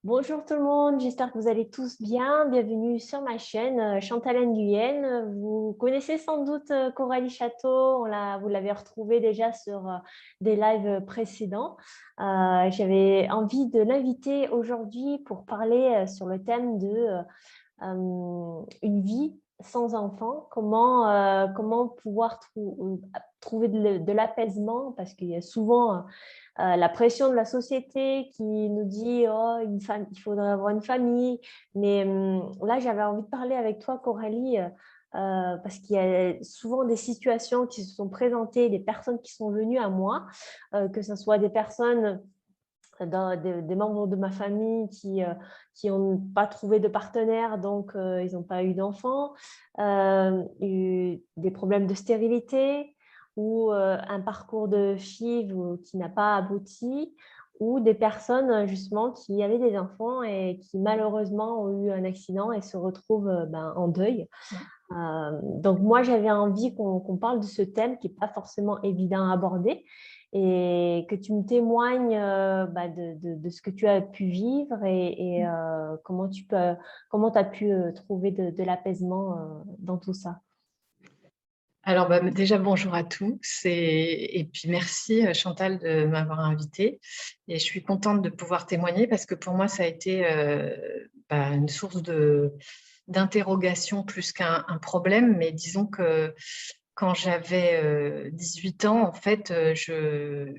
Bonjour tout le monde, j'espère que vous allez tous bien. Bienvenue sur ma chaîne Chantal Nguyen. Vous connaissez sans doute Coralie Château, vous l'avez retrouvée déjà sur des lives précédents. J'avais envie de l'inviter aujourd'hui pour parler sur le thème de une vie sans enfant, comment pouvoir trouver de l'apaisement, parce qu'il y a souvent la pression de la société qui nous dit oh, il faudrait avoir une famille. Mais là, j'avais envie de parler avec toi, Coralie, parce qu'il y a souvent des situations qui se sont présentées, des personnes qui sont venues à moi, que ce soit des personnes des membres de ma famille qui n'ont pas trouvé de partenaire, donc ils n'ont pas eu d'enfants, des problèmes de stérilité ou un parcours de FIV qui n'a pas abouti, ou des personnes justement qui avaient des enfants et qui malheureusement ont eu un accident et se retrouvent en deuil. Donc moi, j'avais envie qu'on parle de ce thème qui n'est pas forcément évident à aborder et que tu me témoignes de ce que tu as pu vivre et comment tu as pu trouver de l'apaisement dans tout ça. Alors, déjà, bonjour à tous et puis merci Chantal de m'avoir invitée. Et je suis contente de pouvoir témoigner parce que pour moi, ça a été une source d'interrogation plus qu'un problème. Mais disons que quand j'avais 18 ans, en fait,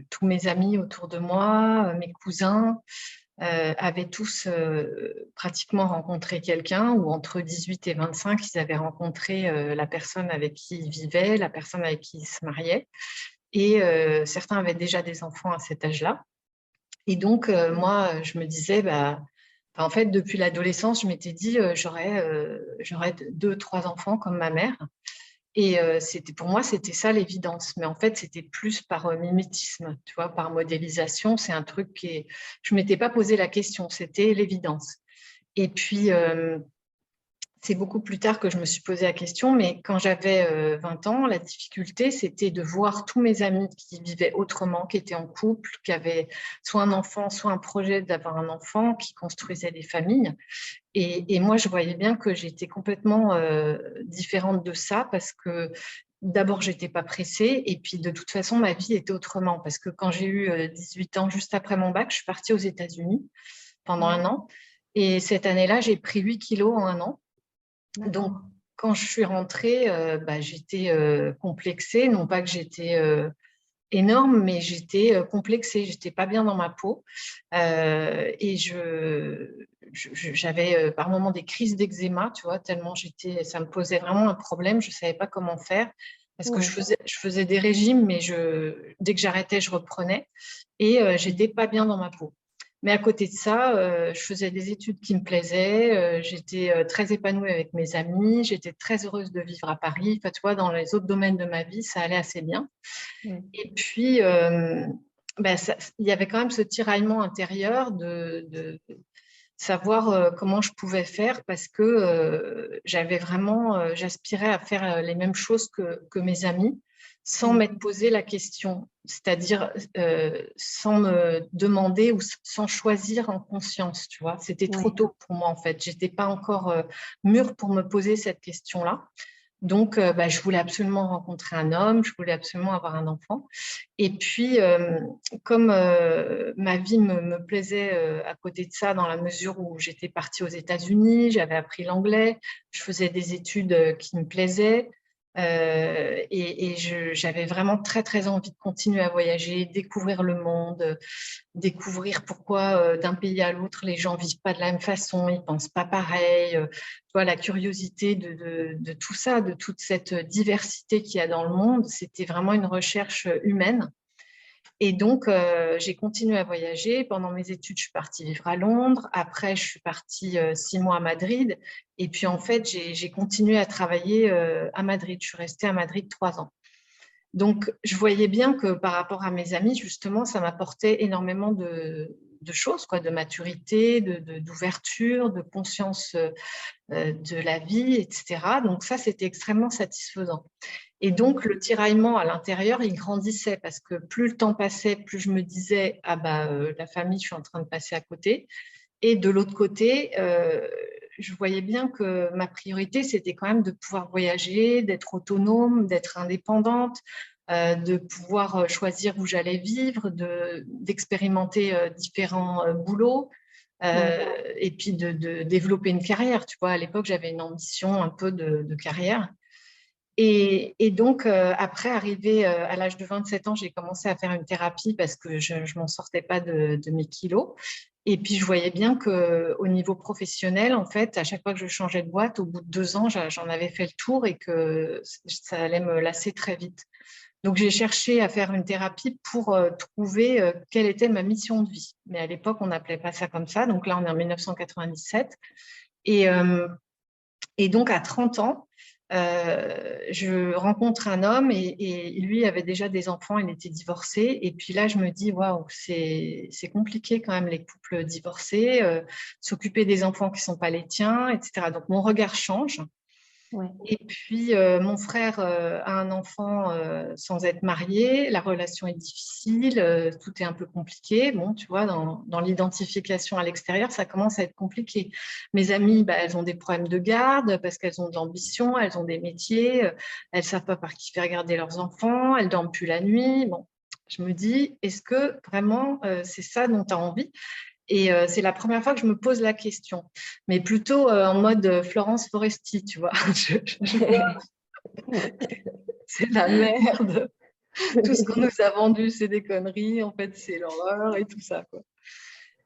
tous mes amis autour de moi, mes cousins, avaient tous pratiquement rencontré quelqu'un, ou entre 18 et 25, ils avaient rencontré la personne avec qui ils vivaient, la personne avec qui ils se mariaient. Et certains avaient déjà des enfants à cet âge-là. Et donc, moi, je me disais, en fait, depuis l'adolescence, je m'étais dit, j'aurais deux, trois enfants comme ma mère. Et pour moi, c'était ça l'évidence. Mais en fait, c'était plus par mimétisme, tu vois, par modélisation. C'est un truc je ne m'étais pas posé la question, c'était l'évidence. Et puis, c'est beaucoup plus tard que je me suis posé la question, mais quand j'avais 20 ans, la difficulté, c'était de voir tous mes amis qui vivaient autrement, qui étaient en couple, qui avaient soit un enfant, soit un projet d'avoir un enfant, qui construisaient des familles. Et moi, je voyais bien que j'étais complètement différente de ça parce que d'abord, je n'étais pas pressée et puis de toute façon, ma vie était autrement parce que quand j'ai eu 18 ans, juste après mon bac, je suis partie aux États-Unis pendant un an et cette année-là, j'ai pris 8 kilos en un an. Donc, D'accord. quand je suis rentrée, j'étais complexée, non pas que j'étais énorme, mais j'étais complexée, j'étais pas bien dans ma peau et j'avais par moments des crises d'eczéma, tu vois, tellement ça me posait vraiment un problème, je savais pas comment faire parce que Ouais. je faisais des régimes, mais dès que j'arrêtais, je reprenais et j'étais pas bien dans ma peau. Mais à côté de ça, je faisais des études qui me plaisaient, j'étais très épanouie avec mes amis, j'étais très heureuse de vivre à Paris. Enfin, tu vois, dans les autres domaines de ma vie, ça allait assez bien. Ouais. Et puis, il y avait quand même ce tiraillement intérieur de savoir comment je pouvais faire parce que j'aspirais à faire les mêmes choses que mes amis sans Ouais. m'être posé la question, c'est-à-dire sans me demander ou sans choisir en conscience, tu vois. C'était trop Ouais. tôt pour moi, en fait. J'étais pas encore mûre pour me poser cette question-là. Donc, je voulais absolument rencontrer un homme, je voulais absolument avoir un enfant. Et puis, comme ma vie me plaisait à côté de ça, dans la mesure où j'étais partie aux États-Unis, j'avais appris l'anglais, je faisais des études qui me plaisaient, j'avais vraiment très, très envie de continuer à voyager, découvrir le monde, découvrir pourquoi d'un pays à l'autre, les gens ne vivent pas de la même façon, ils ne pensent pas pareil. Tu vois, la curiosité de tout ça, de toute cette diversité qu'il y a dans le monde, c'était vraiment une recherche humaine. Et donc, j'ai continué à voyager. Pendant mes études, je suis partie vivre à Londres. Après, je suis partie 6 mois à Madrid. Et puis, en fait, j'ai continué à travailler à Madrid. Je suis restée à Madrid 3 ans. Donc, je voyais bien que par rapport à mes amis, justement, ça m'apportait énormément de choses, quoi, de maturité, d'ouverture, de conscience de la vie, etc. Donc, ça, c'était extrêmement satisfaisant. Et donc, le tiraillement à l'intérieur, il grandissait parce que plus le temps passait, plus je me disais, la famille, je suis en train de passer à côté. Et de l'autre côté, je voyais bien que ma priorité, c'était quand même de pouvoir voyager, d'être autonome, d'être indépendante, de pouvoir choisir où j'allais vivre, d'expérimenter différents boulots. Et puis de développer une carrière. Tu vois, à l'époque, j'avais une ambition un peu de carrière. Et donc, après, arrivé à l'âge de 27 ans, j'ai commencé à faire une thérapie parce que je ne m'en sortais pas de mes kilos. Et puis, je voyais bien qu'au niveau professionnel, en fait, à chaque fois que je changeais de boîte, au bout de 2 ans, j'en avais fait le tour et que ça allait me lasser très vite. Donc, j'ai cherché à faire une thérapie pour trouver quelle était ma mission de vie. Mais à l'époque, on n'appelait pas ça comme ça. Donc là, on est en 1997. Et donc, à 30 ans, je rencontre un homme et lui avait déjà des enfants, il était divorcé. Et puis là, je me dis, waouh, c'est compliqué quand même les couples divorcés, s'occuper des enfants qui ne sont pas les tiens, etc. Donc, mon regard change. Ouais. Et puis, mon frère a un enfant sans être marié, la relation est difficile, tout est un peu compliqué. Bon, tu vois, dans l'identification à l'extérieur, ça commence à être compliqué. Mes amies, bah, elles ont des problèmes de garde parce qu'elles ont de l'ambition, elles ont des métiers, elles ne savent pas par qui faire garder leurs enfants, elles ne dorment plus la nuit. Bon, je me dis, est-ce que vraiment c'est ça dont tu as envie ? Et c'est la première fois que je me pose la question, mais plutôt en mode Florence Foresti, tu vois. C'est la merde. Tout ce qu'on nous a vendu, c'est des conneries. En fait, c'est l'horreur et tout ça, quoi.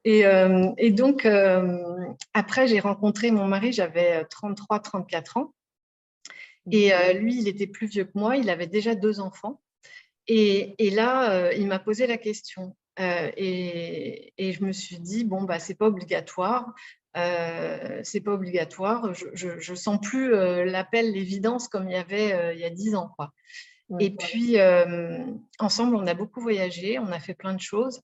Et donc, après, j'ai rencontré mon mari, j'avais 33, 34 ans. Et lui, il était plus vieux que moi, il avait déjà 2 enfants. Et là, il m'a posé la question. Et je me suis dit, bon, bah, c'est pas obligatoire. C'est pas obligatoire. Je sens plus l'appel, l'évidence comme il y avait il y a 10 ans, quoi. Et puis, ensemble, on a beaucoup voyagé, on a fait plein de choses.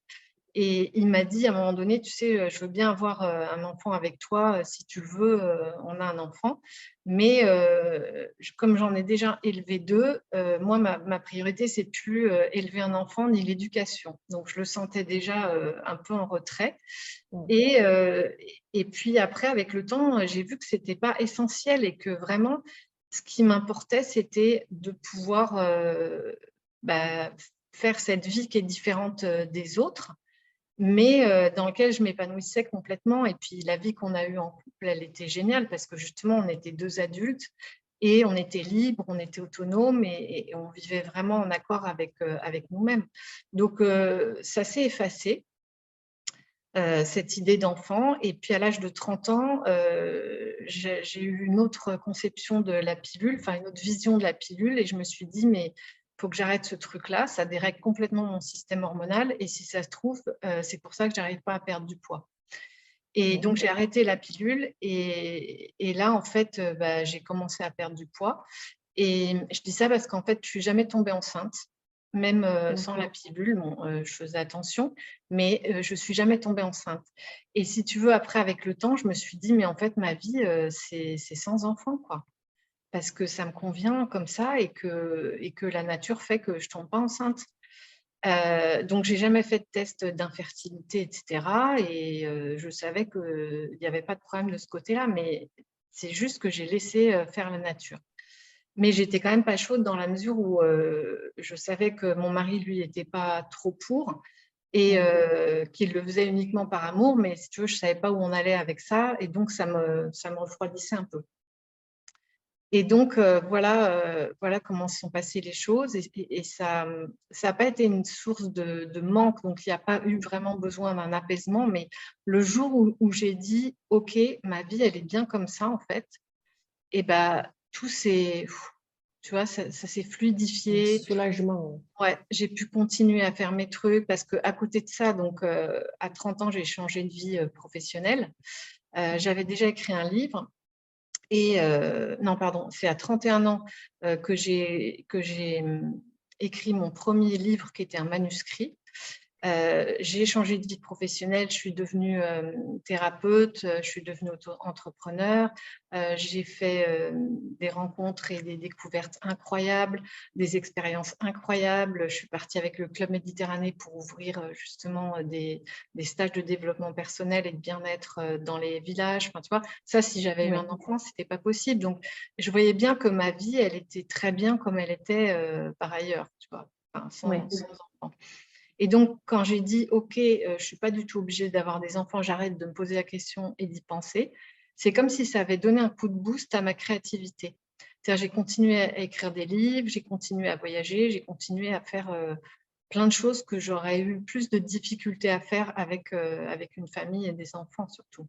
Et il m'a dit à un moment donné, tu sais, je veux bien avoir un enfant avec toi, si tu le veux, on a un enfant. Mais comme j'en ai déjà élevé 2, moi, ma priorité, c'est plus élever un enfant ni l'éducation. Donc, je le sentais déjà un peu en retrait. Et, et puis après, avec le temps, j'ai vu que ce n'était pas essentiel et que vraiment, ce qui m'importait, c'était de pouvoir bah, faire cette vie qui est différente des autres, mais dans lequel je m'épanouissais complètement. Et puis la vie qu'on a eue en couple, elle était géniale parce que justement, on était 2 adultes et on était libres, on était autonomes et on vivait vraiment en accord avec nous-mêmes. Donc, ça s'est effacé, cette idée d'enfant. Et puis à l'âge de 30 ans, j'ai eu une autre conception de la pilule, enfin une autre vision de la pilule et je me suis dit, mais il faut que j'arrête ce truc-là, ça dérègle complètement mon système hormonal et si ça se trouve, c'est pour ça que j'arrive pas à perdre du poids. Et donc, j'ai arrêté la pilule et là, en fait, bah, j'ai commencé à perdre du poids. Et je dis ça parce qu'en fait, je suis jamais tombée enceinte, même sans la pilule. Bon, je faisais attention, mais je suis jamais tombée enceinte. Et si tu veux, après, avec le temps, je me suis dit, mais en fait, ma vie, c'est sans enfant, quoi. Parce que ça me convient comme ça et que la nature fait que je tombe pas enceinte. Donc, j'ai jamais fait de test d'infertilité, etc. Et je savais qu'il n'y avait pas de problème de ce côté-là, mais c'est juste que j'ai laissé faire la nature. Mais j'étais quand même pas chaude dans la mesure où je savais que mon mari, lui, n'était pas trop pour et qu'il le faisait uniquement par amour. Mais si tu veux, je ne savais pas où on allait avec ça et donc ça me refroidissait un peu. Et donc, voilà comment se sont passées les choses. Et ça n'a pas été une source de manque, donc il n'y a pas eu vraiment besoin d'un apaisement. Mais le jour où j'ai dit, OK, ma vie, elle est bien comme ça, en fait, et ben, tout s'est, tu vois, ça s'est fluidifié. Soulagement. Ouais, j'ai pu continuer à faire mes trucs parce qu'à côté de ça, donc à 30 ans, j'ai changé de vie professionnelle. J'avais déjà écrit un livre. Et non, pardon, c'est à 31 ans que j'ai écrit mon premier livre qui était un manuscrit. J'ai changé de vie professionnelle, je suis devenue thérapeute, je suis devenue auto-entrepreneur, j'ai fait des rencontres et des découvertes incroyables, des expériences incroyables. Je suis partie avec le Club Méditerranée pour ouvrir justement des stages de développement personnel et de bien-être dans les villages. Enfin, tu vois, ça, si j'avais eu un enfant, ce n'était pas possible. Donc, je voyais bien que ma vie, elle était très bien comme elle était par ailleurs, tu vois, enfin, sans enfant. Et donc, quand j'ai dit, OK, je ne suis pas du tout obligée d'avoir des enfants, j'arrête de me poser la question et d'y penser, c'est comme si ça avait donné un coup de boost à ma créativité. C'est-à-dire, j'ai continué à écrire des livres, j'ai continué à voyager, j'ai continué à faire plein de choses que j'aurais eu plus de difficultés à faire avec une famille et des enfants surtout.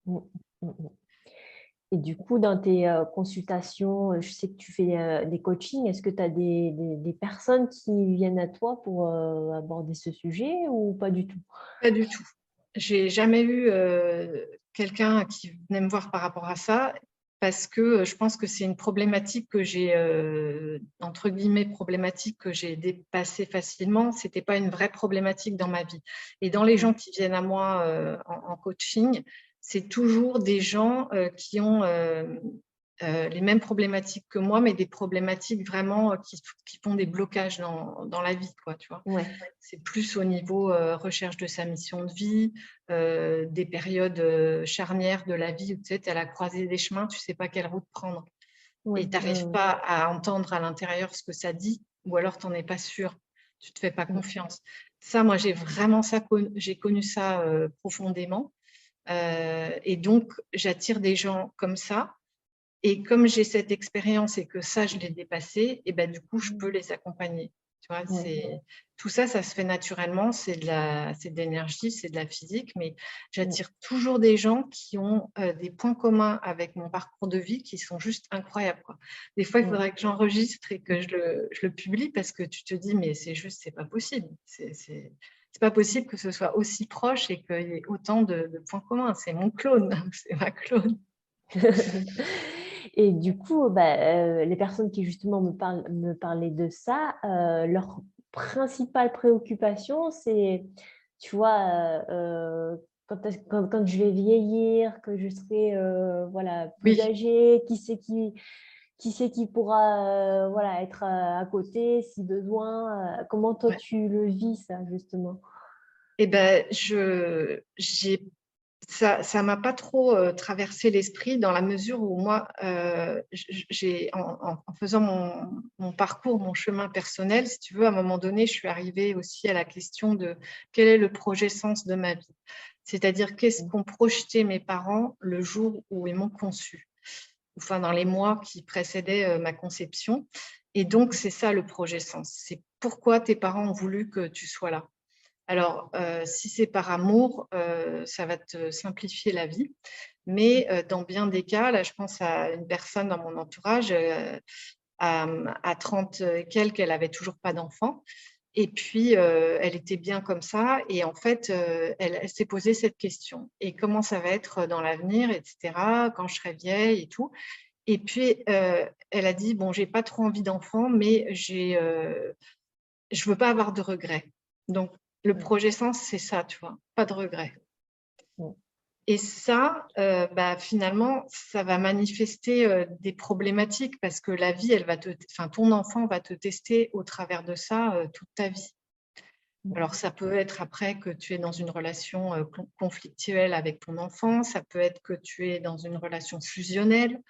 Mm, mm, mm. Et du coup, dans tes consultations, je sais que tu fais des coachings. Est-ce que tu as des personnes qui viennent à toi pour aborder ce sujet ou pas du tout? Pas du tout. J'ai jamais eu quelqu'un qui venait me voir par rapport à ça parce que je pense que c'est une problématique que j'ai, entre guillemets, problématique que j'ai dépassée facilement. Ce n'était pas une vraie problématique dans ma vie. Et dans les gens qui viennent à moi en coaching, c'est toujours des gens qui ont les mêmes problématiques que moi, mais des problématiques vraiment qui font des blocages dans la vie, quoi, tu vois. Ouais. C'est plus au niveau recherche de sa mission de vie, des périodes charnières de la vie où tu sais, es à la croisée des chemins, tu ne sais pas quelle route prendre. Et Oui, tu n'arrives pas à entendre à l'intérieur ce que ça dit, ou alors tu n'en es pas sûr, tu ne te fais pas confiance. Ça, moi, j'ai connu ça profondément. Et donc, j'attire des gens comme ça. Et comme j'ai cette expérience et que ça, je l'ai dépassé, et ben, du coup, je peux les accompagner. Tu vois, tout ça, ça se fait naturellement. C'est de l'énergie, c'est de la physique, mais j'attire toujours des gens qui ont des points communs avec mon parcours de vie qui sont juste incroyables, quoi. Des fois, il faudrait que j'enregistre et que je le publie parce que tu te dis, mais c'est pas possible. C'est pas possible que ce soit aussi proche et qu'il y ait autant de points communs. C'est mon clone, c'est ma clone. Et du coup, les personnes qui justement me parlaient de ça, leur principale préoccupation, c'est, tu vois, quand je vais vieillir, que je serai voilà, plus Oui. âgée, qui c'est qui pourra voilà, être à côté si besoin. Comment toi, Ouais. tu le vis, ça, justement? Eh ben, ça m'a pas trop traversé l'esprit dans la mesure où moi, en faisant mon parcours, mon chemin personnel, si tu veux, à un moment donné, je suis arrivée aussi à la question de quel est le projet sens de ma vie. C'est-à-dire qu'est-ce qu'ont projeté mes parents le jour où ils m'ont conçue, enfin dans les mois qui précédaient ma conception. Et donc, c'est ça le projet sens. C'est pourquoi tes parents ont voulu que tu sois là. Alors, si c'est par amour, ça va te simplifier la vie. Mais dans bien des cas, là, je pense à une personne dans mon entourage, à 30 et quelques, elle n'avait toujours pas d'enfant. Et puis, elle était bien comme ça. Et en fait, elle s'est posé cette question. Et comment ça va être dans l'avenir, etc., quand je serai vieille et tout. Et puis, elle a dit, bon, j'ai pas trop envie d'enfant, mais je veux pas avoir de regrets. Donc, le projet sens, c'est ça, tu vois, pas de regrets. Et ça, finalement, ça va manifester des problématiques parce que la vie, ton enfant va te tester au travers de ça toute ta vie. Alors, ça peut être après que tu es dans une relation conflictuelle avec ton enfant, ça peut être que tu es dans une relation fusionnelle.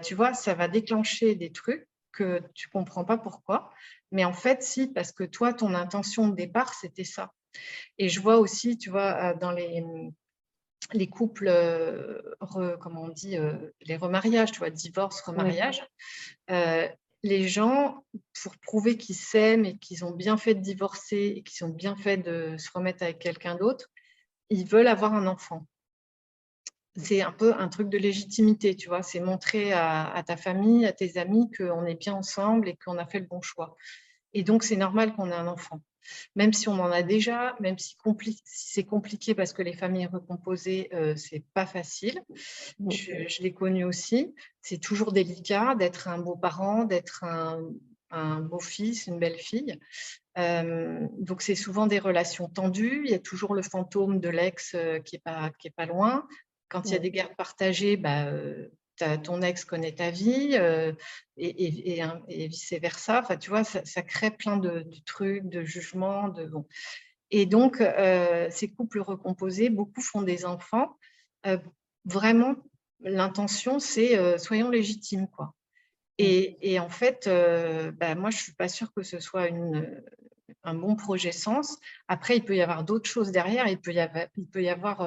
Tu vois, ça va déclencher des trucs que tu ne comprends pas pourquoi. Mais en fait, si, parce que toi, ton intention de départ, c'était ça. Et je vois aussi, tu vois, dans les couples, comment on dit, les remariages, tu vois, divorce, remariage, les gens, pour prouver qu'ils s'aiment et qu'ils ont bien fait de divorcer et qu'ils ont bien fait de se remettre avec quelqu'un d'autre, ils veulent avoir un enfant. C'est un peu un truc de légitimité, tu vois, c'est montrer à ta famille, à tes amis qu'on est bien ensemble et qu'on a fait le bon choix. Et donc, c'est normal qu'on ait un enfant. Même si on en a déjà, même si c'est compliqué parce que les familles recomposées, c'est pas facile. Je l'ai connu aussi. C'est toujours délicat d'être un beau parent, d'être un beau-fils, une belle-fille. Donc, c'est souvent des relations tendues. Il y a toujours le fantôme de l'ex qui est pas loin. Quand il y a Oui. des gardes partagées, ton ex connaît ta vie et vice-versa. Enfin, tu vois, ça crée plein de trucs, de jugements. Bon. Et donc, ces couples recomposés, beaucoup font des enfants. Vraiment, l'intention, c'est soyons légitimes, quoi. Et en fait, moi, je ne suis pas sûre que ce soit un bon projet sens. Après, il peut y avoir d'autres choses derrière. Il peut y avoir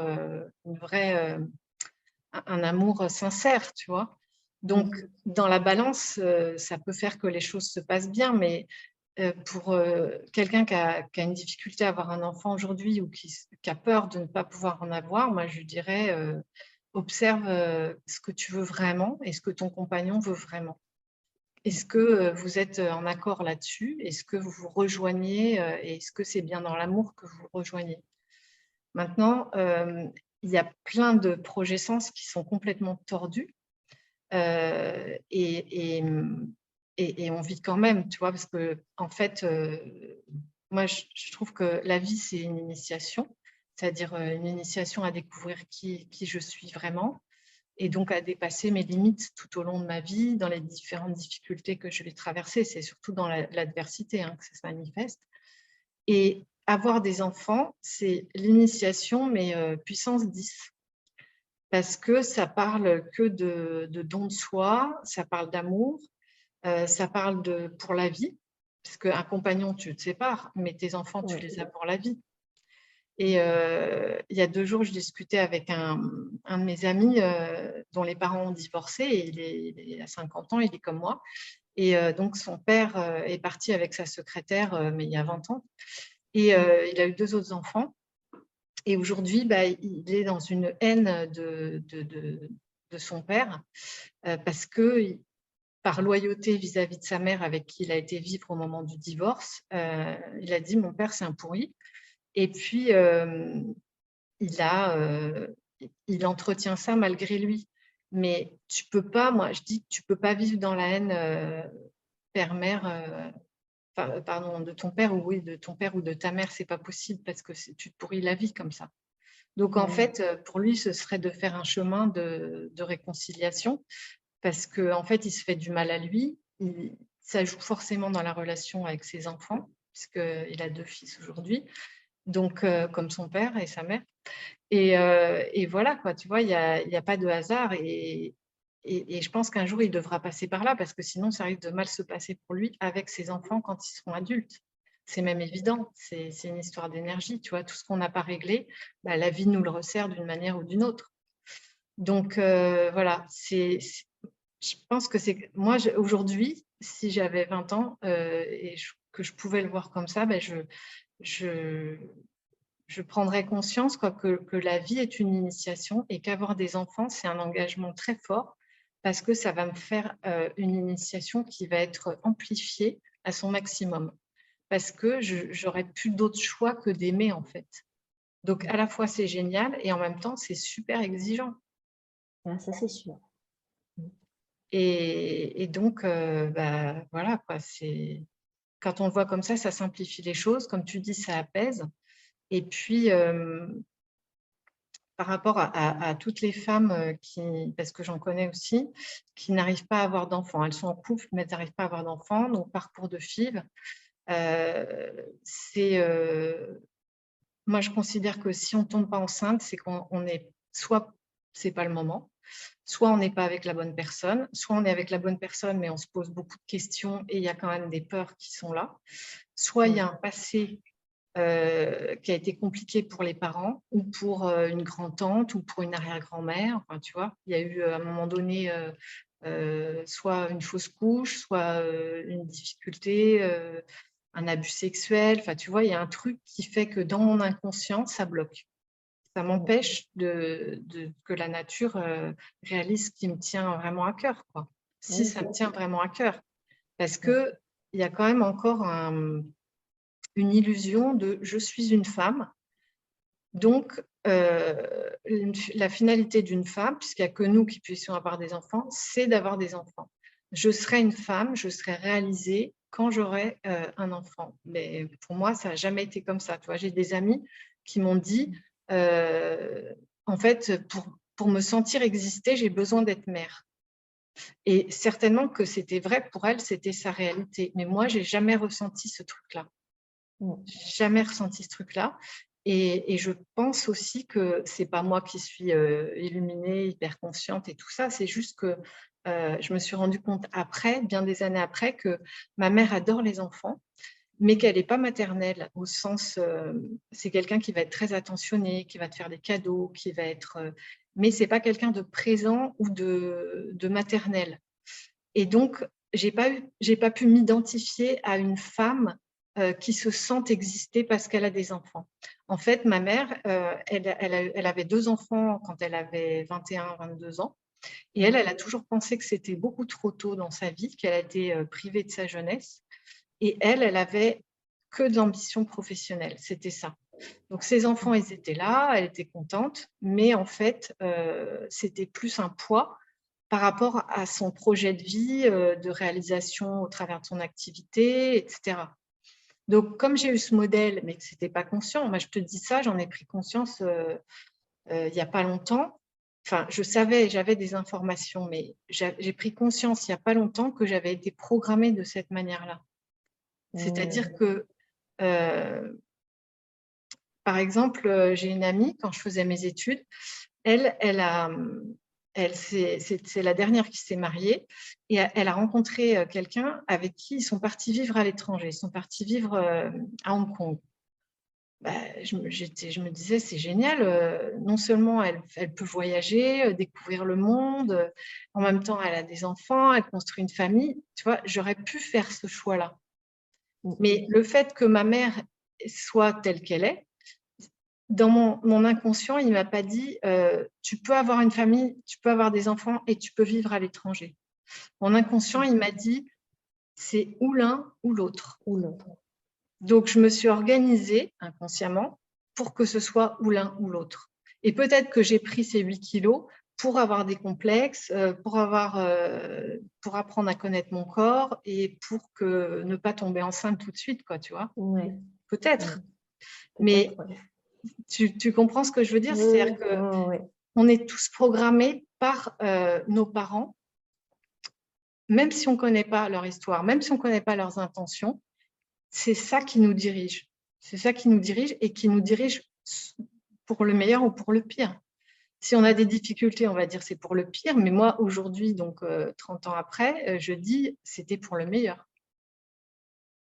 un amour sincère, tu vois. Donc, dans la balance, ça peut faire que les choses se passent bien, mais pour quelqu'un qui a une difficulté à avoir un enfant aujourd'hui ou qui a peur de ne pas pouvoir en avoir, moi, je dirais, observe ce que tu veux vraiment et ce que ton compagnon veut vraiment. Est-ce que vous êtes en accord là-dessus? Est-ce que vous vous rejoignez? Et est-ce que c'est bien dans l'amour que vous vous rejoignez? Maintenant, il y a plein de projets sens qui sont complètement tordus et on vit quand même, tu vois, parce que en fait, moi, je trouve que la vie, c'est une initiation, c'est-à-dire une initiation à découvrir qui je suis vraiment et donc à dépasser mes limites tout au long de ma vie, dans les différentes difficultés que je vais traverser. C'est surtout dans l'adversité que ça se manifeste. Et avoir des enfants, c'est l'initiation, mais puissance 10. Parce que ça parle que de don de soi, ça parle d'amour, ça parle pour la vie, parce qu'un compagnon, tu te sépares, mais tes enfants, tu Oui. les as pour la vie. Et il y a 2 jours, je discutais avec un de mes amis dont les parents ont divorcé et il a 50 ans, il est comme moi. Et donc, son père est parti avec sa secrétaire, mais il y a 20 ans. Et il a eu 2 autres enfants. Et aujourd'hui, il est dans une haine de son père parce que, par loyauté vis-à-vis de sa mère avec qui il a été vivre au moment du divorce, il a dit « Mon père, c'est un pourri ». Et puis, il entretient ça malgré lui. Mais tu peux pas, moi je dis, tu peux pas vivre dans la haine père-mère, pardon, de ton père, ou oui, de ton père ou de ta mère, c'est pas possible parce que tu te pourris la vie comme ça. Donc en fait, pour lui, ce serait de faire un chemin de réconciliation parce qu'en fait, il se fait du mal à lui. Ça joue forcément dans la relation avec ses enfants, puisqu'il a 2 fils aujourd'hui, donc comme son père et sa mère. Et voilà, quoi, tu vois, il y a pas de hasard et je pense qu'un jour, il devra passer par là parce que sinon, ça risque de mal se passer pour lui avec ses enfants quand ils seront adultes. C'est même évident, c'est une histoire d'énergie, tu vois, tout ce qu'on n'a pas réglé, la vie nous le resserre d'une manière ou d'une autre. Donc voilà, je pense que c'est… Moi, aujourd'hui, si j'avais 20 ans et que je pouvais le voir comme ça, je prendrais conscience, quoi, que la vie est une initiation et qu'avoir des enfants, c'est un engagement très fort parce que ça va me faire une initiation qui va être amplifiée à son maximum parce que j'aurais plus d'autre choix que d'aimer, en fait. Donc, à la fois, c'est génial et en même temps, c'est super exigeant. Ça, c'est sûr. Et donc, voilà, quoi, quand on le voit comme ça simplifie les choses. Comme tu dis, ça apaise. Et puis, par rapport à toutes les femmes parce que j'en connais aussi, qui n'arrivent pas à avoir d'enfants. Elles sont en couple, mais elles n'arrivent pas à avoir d'enfants. Donc, parcours de FIV, moi, je considère que si on ne tombe pas enceinte, c'est qu'on est soit c'est pas le moment, soit on n'est pas avec la bonne personne, soit on est avec la bonne personne, mais on se pose beaucoup de questions et il y a quand même des peurs qui sont là. Soit il y a un passé qui a été compliqué pour les parents ou pour une grand-tante ou pour une arrière-grand-mère. Enfin, tu vois, il y a eu à un moment donné soit une fausse couche, soit une difficulté, un abus sexuel. Enfin, tu vois, il y a un truc qui fait que dans mon inconscient, ça bloque. Ça m'empêche que la nature réalise ce qui me tient vraiment à cœur, quoi. Si ça me tient vraiment à cœur. Parce qu'il y a quand même encore une illusion de « je suis une femme ». Donc, la finalité d'une femme, puisqu'il n'y a que nous qui puissions avoir des enfants, c'est d'avoir des enfants. Je serai une femme, je serai réalisée quand j'aurai un enfant. Mais pour moi, ça n'a jamais été comme ça. Tu vois, j'ai des amis qui m'ont dit, en fait, pour me sentir exister, j'ai besoin d'être mère. Et certainement que c'était vrai pour elle, c'était sa réalité. Mais moi, j'ai jamais ressenti ce truc-là. Mm. Jamais ressenti ce truc-là. Et je pense aussi que c'est pas moi qui suis illuminée, hyper consciente et tout ça. C'est juste que je me suis rendu compte après, bien des années après, que ma mère adore les enfants, mais qu'elle n'est pas maternelle au sens, c'est quelqu'un qui va être très attentionné, qui va te faire des cadeaux, qui va être, mais c'est pas quelqu'un de présent ou de maternel. Et donc, j'ai pas pu m'identifier à une femme qui se sent exister parce qu'elle a des enfants. En fait, ma mère, elle avait 2 enfants quand elle avait 21, 22 ans. Et elle a toujours pensé que c'était beaucoup trop tôt dans sa vie, qu'elle a été privée de sa jeunesse. Et elle avait que de l'ambition professionnelle, c'était ça. Donc, ses enfants, ils étaient là, elle était contente, mais en fait, c'était plus un poids par rapport à son projet de vie, de réalisation au travers de son activité, etc. Donc, comme j'ai eu ce modèle, mais que ce n'était pas conscient, moi je te dis ça, j'en ai pris conscience il n'y a pas longtemps. Enfin, je savais, j'avais des informations, mais j'ai pris conscience il n'y a pas longtemps que j'avais été programmée de cette manière-là. C'est-à-dire que, par exemple, j'ai une amie, quand je faisais mes études, c'est la dernière qui s'est mariée et elle a rencontré quelqu'un avec qui ils sont partis vivre à l'étranger. Ils sont partis vivre à Hong Kong. Bah, je me disais, c'est génial. Non seulement elle peut voyager, découvrir le monde, en même temps, elle a des enfants, elle construit une famille. Tu vois, j'aurais pu faire ce choix-là. Mais le fait que ma mère soit telle qu'elle est, dans mon inconscient, il ne m'a pas dit tu peux avoir une famille, tu peux avoir des enfants et tu peux vivre à l'étranger. Mon inconscient, il m'a dit c'est ou l'un ou l'autre. Ou l'autre. Donc, je me suis organisée inconsciemment pour que ce soit ou l'un ou l'autre. Et peut-être que j'ai pris ces 8 kilos pour avoir des complexes, pour apprendre à connaître mon corps et pour ne pas tomber enceinte tout de suite, quoi, tu vois. Ouais. Peut-être. Peut-être, Mais ouais. tu comprends ce que je veux dire? C'est-à-dire Oui, oui, qu'on est tous programmés par nos parents, même si on ne connaît pas leur histoire, même si on ne connaît pas leurs intentions, c'est ça qui nous dirige. C'est ça qui nous dirige et qui nous dirige pour le meilleur ou pour le pire. Si on a des difficultés, on va dire c'est pour le pire, mais moi aujourd'hui, donc 30 ans après, je dis c'était pour le meilleur.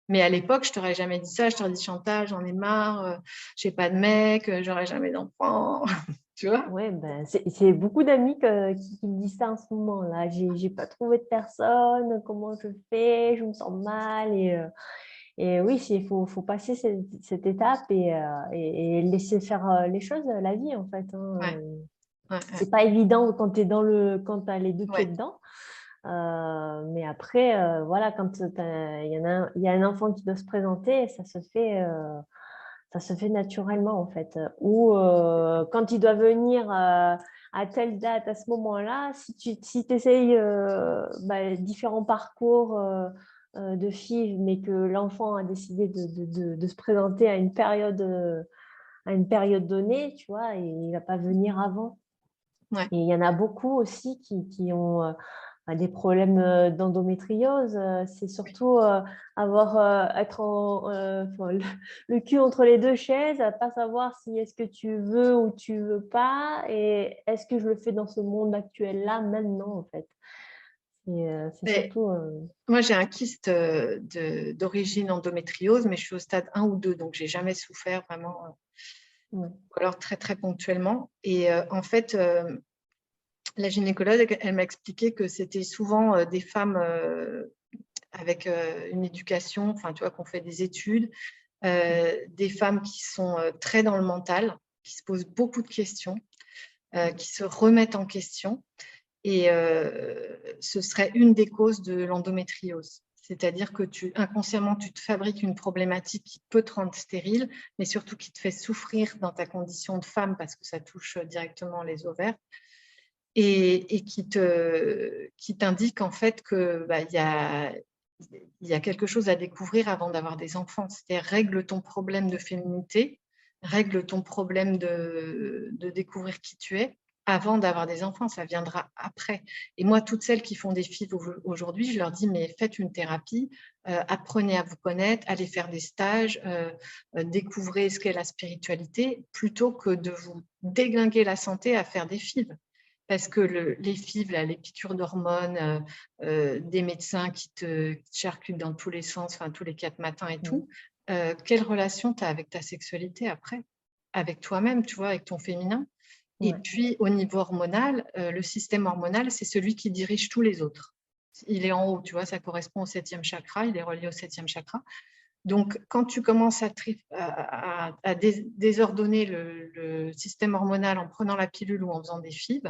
Mais à l'époque, je t'aurais jamais dit ça, je t'aurais dit Chantal, j'en ai marre, j'ai pas de mec, j'aurai jamais d'enfant, tu vois? ouais, ben, c'est beaucoup d'amis qui me disent ça en ce moment-là. J'ai pas trouvé de personne, comment je fais, je me sens mal. Et oui, il faut passer cette étape et laisser faire les choses, la vie en fait. Ouais, ouais, C'est pas évident quand quand tu as les deux pieds ouais. dedans. Mais après, voilà, quand il y a un enfant qui doit se présenter, ça se fait naturellement en fait. Ou quand il doit venir à telle date, à ce moment-là, si tu essayes différents parcours de FIV, mais que l'enfant a décidé de se présenter à une période donnée, tu vois, et il ne va pas venir avant. Ouais. Et il y en a beaucoup aussi qui ont des problèmes d'endométriose. C'est surtout être enfin, le cul entre les deux chaises, à pas savoir si est-ce que tu veux ou tu veux pas, et est-ce que je le fais dans ce monde actuel-là maintenant, en fait. C'est Mais surtout... moi, j'ai un kyste d'origine endométriose, mais je suis au stade 1 ou 2, donc j'ai jamais souffert vraiment, ouais. ou alors très, très ponctuellement. Et en fait, la gynécologue, elle m'a expliqué que c'était souvent des femmes avec une éducation, enfin, tu vois, qu'on fait des études, des femmes qui sont très dans le mental, qui se posent beaucoup de questions, qui se remettent en question. Et ce serait une des causes de l'endométriose. C'est-à-dire que inconsciemment, tu te fabriques une problématique qui peut te rendre stérile, mais surtout qui te fait souffrir dans ta condition de femme parce que ça touche directement les ovaires. Et qui t'indique en fait que y il y a quelque chose à découvrir avant d'avoir des enfants. C'est-à-dire, règle ton problème de féminité, règle ton problème de découvrir qui tu es avant d'avoir des enfants. Ça viendra après. Et moi, toutes celles qui font des FIV aujourd'hui, je leur dis, mais faites une thérapie, apprenez à vous connaître, allez faire des stages, découvrez ce qu'est la spiritualité, plutôt que de vous déglinguer la santé à faire des FIV. Parce que les FIV, là, les piqûres d'hormones, des médecins qui te charcutent dans tous les sens, enfin tous les 4 matins et tout, quelle relation tu as avec ta sexualité après? Avec toi-même, tu vois, avec ton féminin. Et puis, au niveau hormonal, le système hormonal, c'est celui qui dirige tous les autres. Il est en haut, tu vois, ça correspond au 7e chakra, il est relié au 7e chakra. Donc, quand tu commences à désordonner le système hormonal en prenant la pilule ou en faisant des FIV,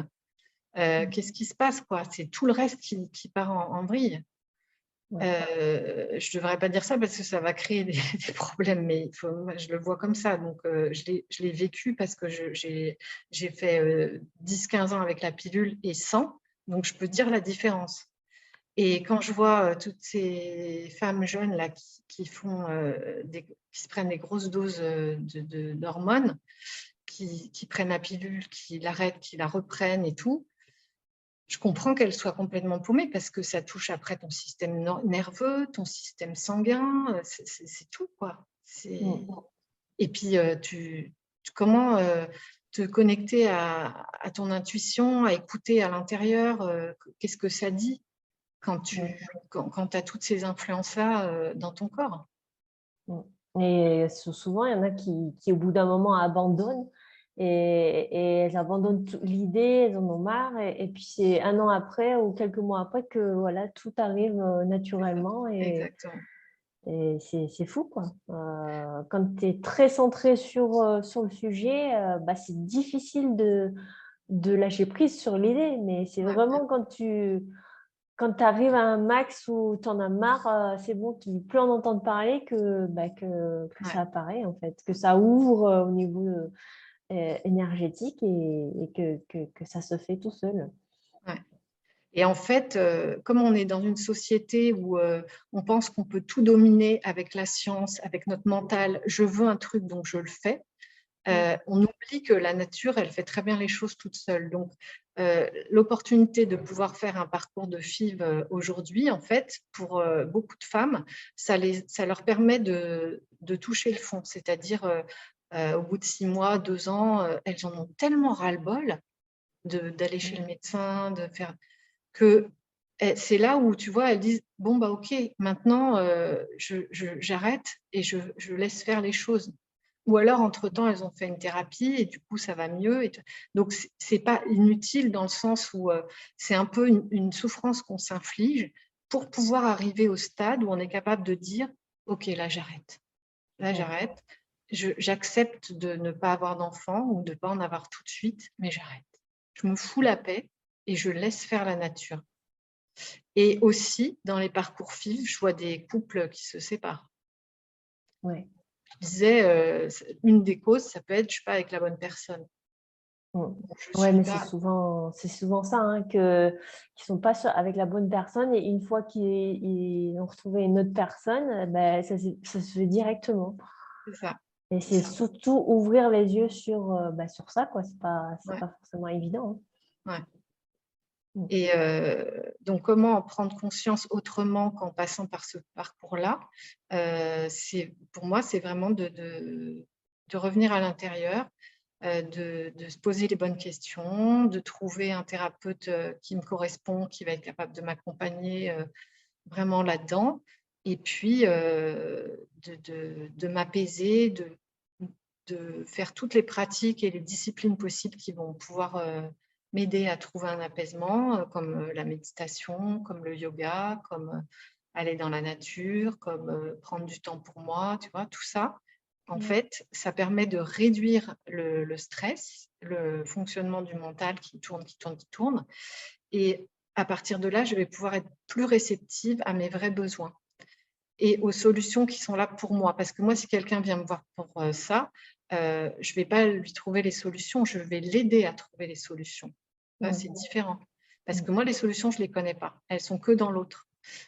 qu'est-ce qui se passe, quoi? C'est tout le reste qui part en vrille. Je ne devrais pas dire ça parce que ça va créer des problèmes, mais je le vois comme ça. Donc, je l'ai vécu parce que j'ai fait 10-15 ans avec la pilule et sans. Donc, je peux dire la différence. Et quand je vois toutes ces femmes jeunes là, qui se prennent des grosses doses d'hormones, qui prennent la pilule, qui l'arrêtent, qui la reprennent et tout, je comprends qu'elle soit complètement paumée parce que ça touche après ton système nerveux, ton système sanguin, c'est tout, quoi. Et puis, comment te connecter à ton intuition, à écouter à l'intérieur, qu'est-ce que ça dit quand tu as toutes ces influences-là dans ton corps. Et souvent, il y en a qui au bout d'un moment, abandonnent. Et elles abandonnent l'idée, elles en ont marre. Et puis, c'est un an après ou quelques mois après que voilà, tout arrive naturellement. Exactement. Et c'est fou, quoi. Quand tu es très centré sur le sujet, c'est difficile de lâcher prise sur l'idée. Mais c'est vraiment quand tu arrives à un max où tu en as marre, c'est bon, tu ne veux plus en entendre parler que ça apparaît, en fait, que ça ouvre au niveau énergétique et que ça se fait tout seul. Ouais. Et en fait, comme on est dans une société où on pense qu'on peut tout dominer avec la science, avec notre mental, je veux un truc, donc je le fais, on oublie que la nature, elle fait très bien les choses toute seule. Donc, l'opportunité de pouvoir faire un parcours de FIV aujourd'hui, en fait, pour beaucoup de femmes, ça leur permet de toucher le fond. C'est-à-dire, au bout de 6 mois, 2 ans, elles en ont tellement ras-le-bol d'aller chez le médecin, de faire que c'est là où, tu vois, elles disent « Bon, ok, maintenant, j'arrête et je laisse faire les choses ». Ou alors, entre-temps, elles ont fait une thérapie et du coup, ça va mieux. Donc, ce n'est pas inutile dans le sens où c'est un peu une souffrance qu'on s'inflige pour pouvoir arriver au stade où on est capable de dire « Ok, là, j'arrête. Là, j'arrête. J'accepte de ne pas avoir d'enfant ou de ne pas en avoir tout de suite, mais j'arrête. Je me fous la paix et je laisse faire la nature. » Et aussi, dans les parcours FIV, je vois des couples qui se séparent. Ouais. Je disais, une des causes, ça peut être, je ne suis pas avec la bonne personne. Ouais, mais c'est souvent ça, hein, qu'ils ne sont pas avec la bonne personne et une fois qu'ils ont retrouvé une autre personne, ça se fait directement. C'est ça. Et c'est surtout ouvrir les yeux sur ça, quoi. C'est pas forcément évident. Ouais. Et donc, comment en prendre conscience autrement qu'en passant par ce parcours-là, pour moi, c'est vraiment de revenir à l'intérieur, de se poser les bonnes questions, de trouver un thérapeute qui me correspond, qui va être capable de m'accompagner vraiment là-dedans, et puis de m'apaiser, de faire toutes les pratiques et les disciplines possibles qui vont pouvoir m'aider à trouver un apaisement, comme la méditation, comme le yoga, comme aller dans la nature, comme prendre du temps pour moi, tu vois, tout ça. En fait, ça permet de réduire le stress, le fonctionnement du mental qui tourne, qui tourne, qui tourne. Et à partir de là, je vais pouvoir être plus réceptive à mes vrais besoins et aux solutions qui sont là pour moi. Parce que moi, si quelqu'un vient me voir pour ça, je ne vais pas lui trouver les solutions, je vais l'aider à trouver les solutions. C'est différent. Parce que moi, les solutions, je ne les connais pas. Elles sont que dans l'autre.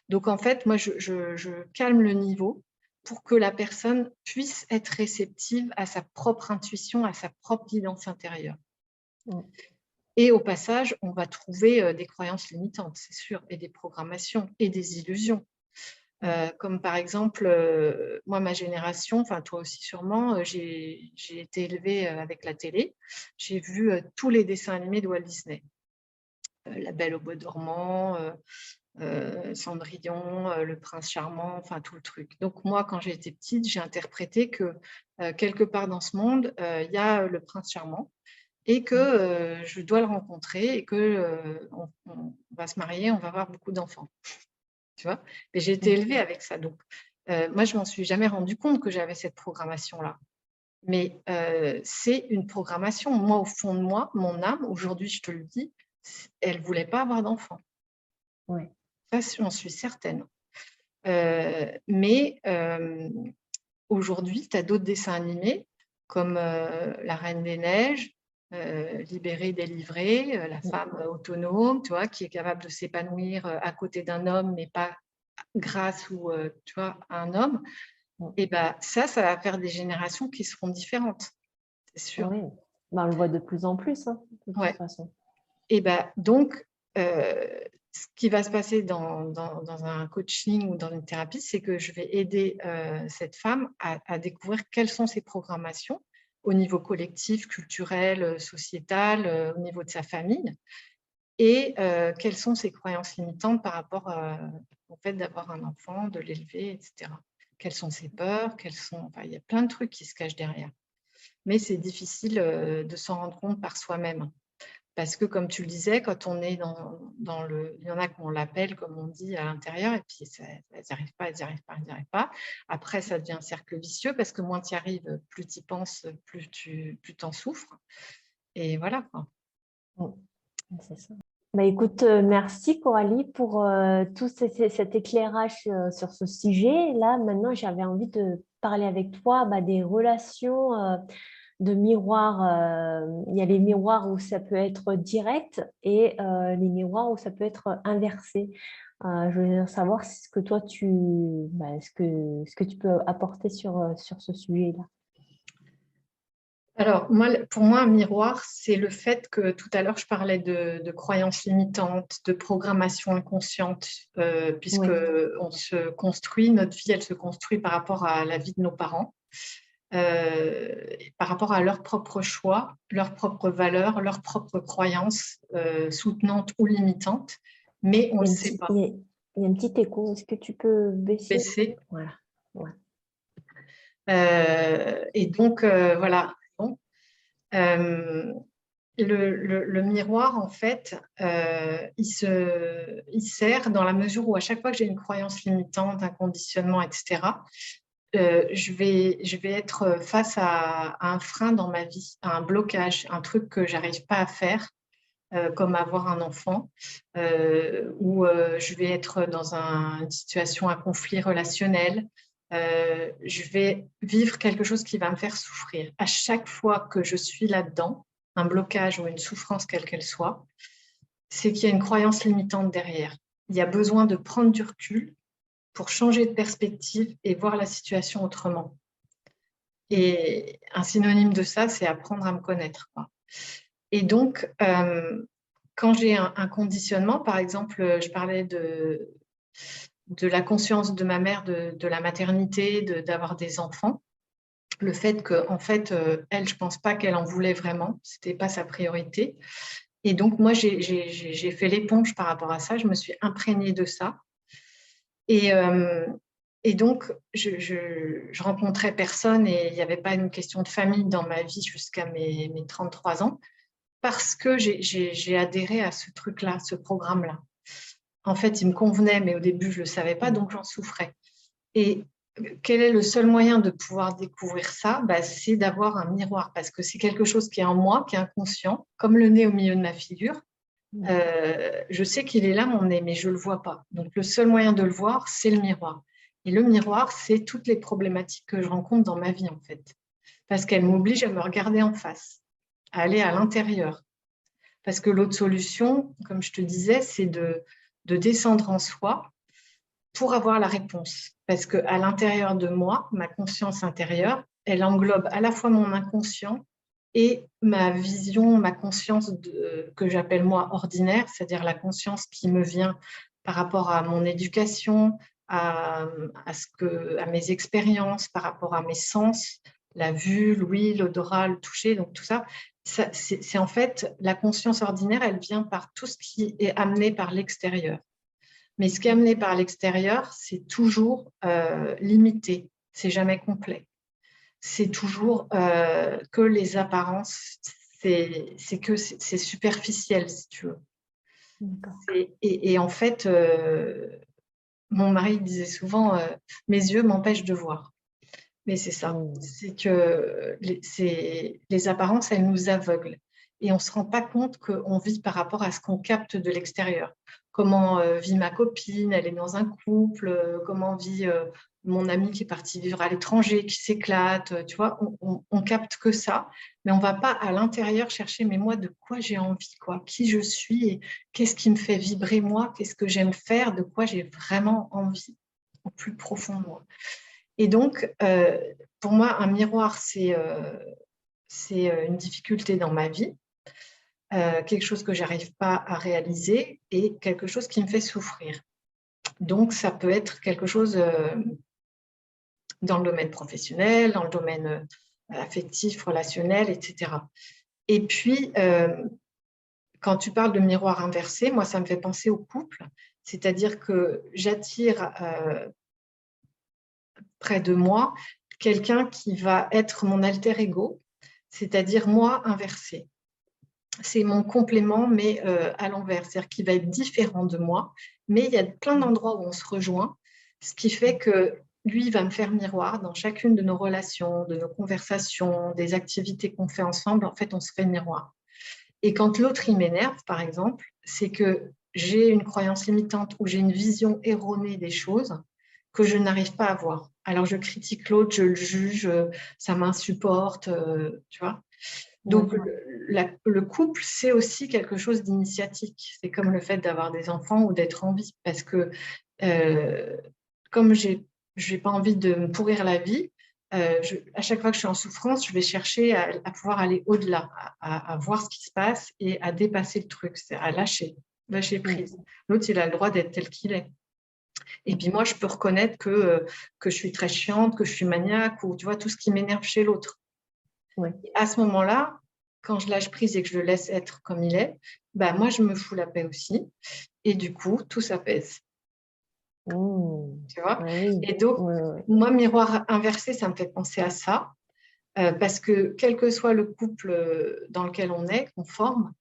Donc, en fait, moi, je calme le niveau pour que la personne puisse être réceptive à sa propre intuition, à sa propre guidance intérieure. Mm. Et au passage, on va trouver des croyances limitantes, c'est sûr, et des programmations et des illusions. Comme par exemple, moi, ma génération, enfin toi aussi sûrement, j'ai été élevée avec la télé. J'ai vu tous les dessins animés de Walt Disney. La Belle au bois dormant, Cendrillon, Le Prince Charmant, enfin tout le truc. Donc moi, quand j'étais petite, j'ai interprété que quelque part dans ce monde, il y a le Prince Charmant et que je dois le rencontrer et que on va se marier, on va avoir beaucoup d'enfants. Tu vois? Et j'ai été élevée avec ça. Donc moi, je m'en suis jamais rendu compte que j'avais cette programmation-là. Mais c'est une programmation. Moi, au fond de moi, mon âme, aujourd'hui, je te le dis, elle ne voulait pas avoir d'enfant. Ouais. Ça, j'en suis certaine. Mais aujourd'hui, tu as d'autres dessins animés comme La Reine des Neiges, Libérée, délivrée, la femme autonome, tu vois, qui est capable de s'épanouir à côté d'un homme, mais pas grâce ou tu vois, à un homme. Et ben ça va faire des générations qui seront différentes, c'est sûr. Oui, on le voit de plus en plus, hein, de toute Ouais. façon. Et ben donc, ce qui va se passer dans un coaching ou dans une thérapie, c'est que je vais aider cette femme à découvrir quelles sont ses programmations au niveau collectif, culturel, sociétal, au niveau de sa famille, et quelles sont ses croyances limitantes par rapport au fait d'avoir un enfant, de l'élever, etc. Quelles sont ses peurs, enfin, il y a plein de trucs qui se cachent derrière. Mais c'est difficile de s'en rendre compte par soi-même. Parce que, comme tu le disais, quand on est dans le… Il y en a qu'on l'appelle, comme on dit, à l'intérieur, et puis elles n'y arrivent pas, elles n'y arrivent pas, elles n'y arrivent pas. Après, ça devient un cercle vicieux, parce que moins tu y arrives, plus tu y penses, plus tu en souffres. Et voilà, quoi. C'est ça. Bah, écoute, merci Coralie pour tout cet éclairage sur ce sujet. Là, maintenant, j'avais envie de parler avec toi des relations de miroirs. Il y a les miroirs où ça peut être direct et les miroirs où ça peut être inversé. Je veux savoir ce que toi, ce que tu peux apporter sur ce sujet-là. Alors, pour moi, un miroir, c'est le fait que tout à l'heure, je parlais de croyances limitantes, de programmation inconsciente, puisque on se construit, notre vie, elle se construit par rapport à la vie de nos parents, par rapport à leurs propres choix, leurs propres valeurs, leurs propres croyances soutenantes ou limitantes, mais on ne le sait pas. Il y a un petit écho. Est-ce que tu peux baisser? Baisser. Voilà. Ouais. Et donc, voilà. Bon. Le miroir, en fait, il sert dans la mesure où à chaque fois que j'ai une croyance limitante, un conditionnement, etc., je vais être face à un frein dans ma vie, à un blocage, un truc que j'arrive pas à faire, comme avoir un enfant, ou je vais être dans une situation, un conflit relationnel. Je vais vivre quelque chose qui va me faire souffrir. À chaque fois que je suis là-dedans, un blocage ou une souffrance quelle qu'elle soit, c'est qu'il y a une croyance limitante derrière. Il y a besoin de prendre du recul pour changer de perspective et voir la situation autrement. Et un synonyme de ça, c'est apprendre à me connaître, quoi. Et donc, quand j'ai un conditionnement, par exemple, je parlais de la conscience de ma mère, de la maternité, d'avoir des enfants, le fait qu'en fait, elle, je ne pense pas qu'elle en voulait vraiment, ce n'était pas sa priorité. Et donc, moi, j'ai fait l'éponge par rapport à ça, je me suis imprégnée de ça. Et donc, je rencontrais personne et il n'y avait pas une question de famille dans ma vie jusqu'à mes 33 ans, parce que j'ai adhéré à ce truc-là, ce programme-là. En fait, il me convenait, mais au début, je ne le savais pas, donc j'en souffrais. Et quel est le seul moyen de pouvoir découvrir ça? C'est d'avoir un miroir, parce que c'est quelque chose qui est en moi, qui est inconscient, comme le nez au milieu de ma figure. Je sais qu'il est là, mon nez, mais je ne le vois pas. Donc, le seul moyen de le voir, c'est le miroir. Et le miroir, c'est toutes les problématiques que je rencontre dans ma vie, en fait. Parce qu'elle m'oblige à me regarder en face, à aller à l'intérieur. Parce que l'autre solution, comme je te disais, c'est de descendre en soi pour avoir la réponse. Parce qu'à l'intérieur de moi, ma conscience intérieure, elle englobe à la fois mon inconscient et ma vision, ma conscience que j'appelle moi ordinaire, c'est-à-dire la conscience qui me vient par rapport à mon éducation, à mes expériences, par rapport à mes sens, la vue, l'ouïe, l'odorat, le toucher, donc tout ça. C'est en fait la conscience ordinaire, elle vient par tout ce qui est amené par l'extérieur. Mais ce qui est amené par l'extérieur, c'est toujours limité, c'est jamais complet. C'est toujours que les apparences, c'est superficiel, si tu veux. Et en fait, mon mari disait souvent, mes yeux m'empêchent de voir. Mais c'est ça, c'est que les apparences, elles nous aveuglent. Et on ne se rend pas compte qu'on vit par rapport à ce qu'on capte de l'extérieur. Comment vit ma copine, elle est dans un couple, comment vit mon ami qui est parti vivre à l'étranger, qui s'éclate, tu vois, on capte que ça, mais on ne va pas à l'intérieur chercher, mais moi, de quoi j'ai envie, quoi, qui je suis, et qu'est-ce qui me fait vibrer moi, qu'est-ce que j'aime faire, de quoi j'ai vraiment envie, au plus profond de moi. Et donc, pour moi, un miroir, c'est une difficulté dans ma vie, quelque chose que je n'arrive pas à réaliser et quelque chose qui me fait souffrir. Donc, ça peut être quelque chose dans le domaine professionnel, dans le domaine affectif, relationnel, etc. Et puis, quand tu parles de miroir inversé, moi, ça me fait penser au couple, c'est-à-dire que j'attire près de moi quelqu'un qui va être mon alter ego, c'est-à-dire moi inversé. C'est mon complément, mais à l'envers, c'est-à-dire qu'il va être différent de moi, mais il y a plein d'endroits où on se rejoint, ce qui fait que lui va me faire miroir dans chacune de nos relations, de nos conversations, des activités qu'on fait ensemble. En fait, on se fait miroir. Et quand l'autre, il m'énerve, par exemple, c'est que j'ai une croyance limitante ou j'ai une vision erronée des choses que je n'arrive pas à voir. Alors, je critique l'autre, je le juge, ça m'insupporte, tu vois. Donc, le couple, c'est aussi quelque chose d'initiatique. C'est comme le fait d'avoir des enfants ou d'être en vie. Parce que, comme je n'ai pas envie de me pourrir la vie, à chaque fois que je suis en souffrance, je vais chercher à pouvoir aller au-delà, à voir ce qui se passe et à dépasser le truc, c'est à lâcher prise. L'autre, il a le droit d'être tel qu'il est. Et puis moi, je peux reconnaître que je suis très chiante, que je suis maniaque, ou tu vois, tout ce qui m'énerve chez l'autre. À ce moment-là, quand je lâche prise et que je le laisse être comme il est, bah, moi, je me fous la paix aussi. Et du coup, tout s'apaise. Tu vois ? Et donc, moi, miroir inversé, ça me fait penser à ça. Parce que quel que soit le couple dans lequel on est, qu'on forme,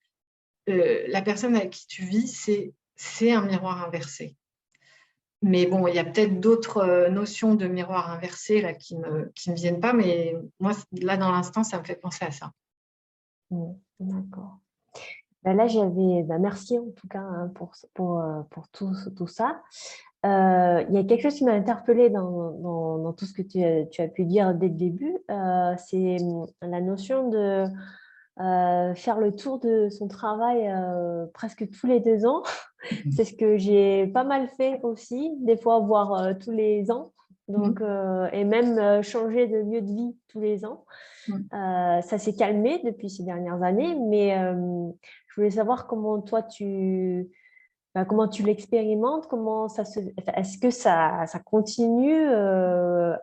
la personne avec qui tu vis, c'est un miroir inversé. Mais bon, il y a peut-être d'autres notions de miroir inversé là, qui me viennent pas, mais moi, là, dans l'instant, ça me fait penser à ça. D'accord. Ben là, merci en tout cas hein, pour tout ça. Il y a quelque chose qui m'a interpellée dans tout ce que tu as pu dire dès le début, c'est la notion de faire le tour de son travail presque tous les 2 ans. C'est ce que j'ai pas mal fait aussi, des fois voire tous les ans. Donc, et même changer de lieu de vie tous les ans. Ça s'est calmé depuis ces dernières années, mais je voulais savoir comment toi comment tu l'expérimentes, est-ce que ça continue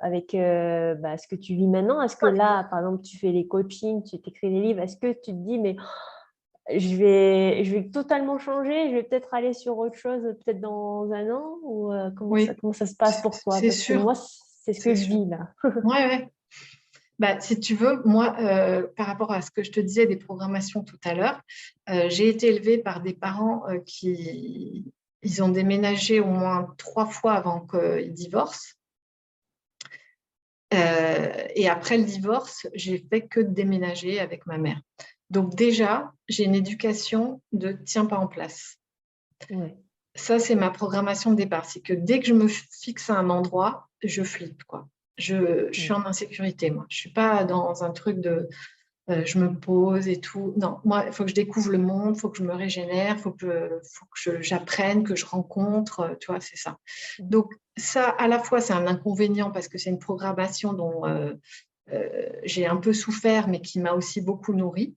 avec ce que tu vis maintenant? Est-ce que là, par exemple, tu fais les coachings, tu t'écris des livres, est-ce que tu te dis, mais je vais totalement changer, je vais peut-être aller sur autre chose, peut-être dans 1 an, ou comment ça se passe pour toi? C'est sûr. Que moi, c'est ce que je vis là. Ouais. Bah, si tu veux, moi, par rapport à ce que je te disais des programmations tout à l'heure, j'ai été élevée par des parents qui ils ont déménagé au moins 3 fois avant qu'ils divorcent. Et après le divorce, j'ai fait que de déménager avec ma mère. Donc déjà, j'ai une éducation de tiens pas en place. Ça, c'est ma programmation de départ. C'est que dès que je me fixe à un endroit, je flippe, quoi. Je suis en insécurité, moi. Je ne suis pas dans un truc de je me pose et tout. Non, moi, il faut que je découvre le monde, il faut que je me régénère, faut que j'apprenne, que je rencontre, tu vois, c'est ça. Donc, ça, à la fois, c'est un inconvénient parce que c'est une programmation dont j'ai un peu souffert, mais qui m'a aussi beaucoup nourrie.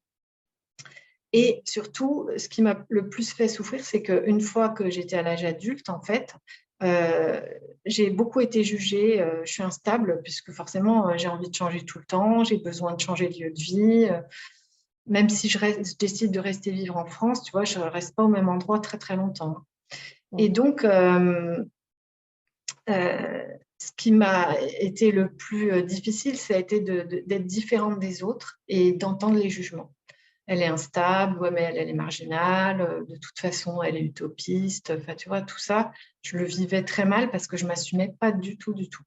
Et surtout, ce qui m'a le plus fait souffrir, c'est qu'une fois que j'étais à l'âge adulte, en fait, euh, j'ai beaucoup été jugée, je suis instable, puisque forcément, j'ai envie de changer tout le temps, j'ai besoin de changer de lieu de vie. Même si je décide de rester vivre en France, tu vois, je ne reste pas au même endroit très, très longtemps. Et donc, ce qui m'a été le plus difficile, ça a été d'être différente des autres et d'entendre les jugements. Elle est instable, ouais, mais elle est marginale, de toute façon, elle est utopiste. Enfin, tu vois, tout ça, je le vivais très mal parce que je ne m'assumais pas du tout, du tout.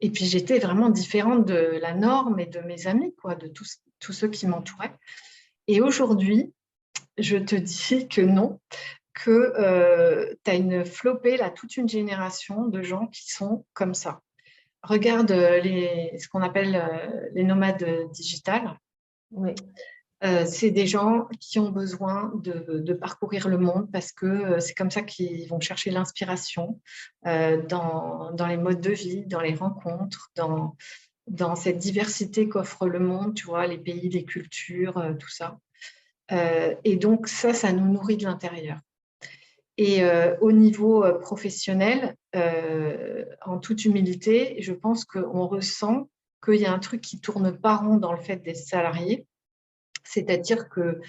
Et puis, j'étais vraiment différente de la norme et de mes amis, quoi, de tous ceux qui m'entouraient. Et aujourd'hui, je te dis que non, que tu as une flopée, là, toute une génération de gens qui sont comme ça. Regarde ce qu'on appelle les nomades digitales. Oui. C'est des gens qui ont besoin de parcourir le monde parce que c'est comme ça qu'ils vont chercher l'inspiration dans les modes de vie, dans les rencontres, dans cette diversité qu'offre le monde, tu vois, les pays, les cultures, tout ça. Et donc ça nous nourrit de l'intérieur. Et au niveau professionnel, en toute humilité, je pense qu'on ressent qu'il y a un truc qui ne tourne pas rond dans le fait d'être salarié. C'est-à-dire que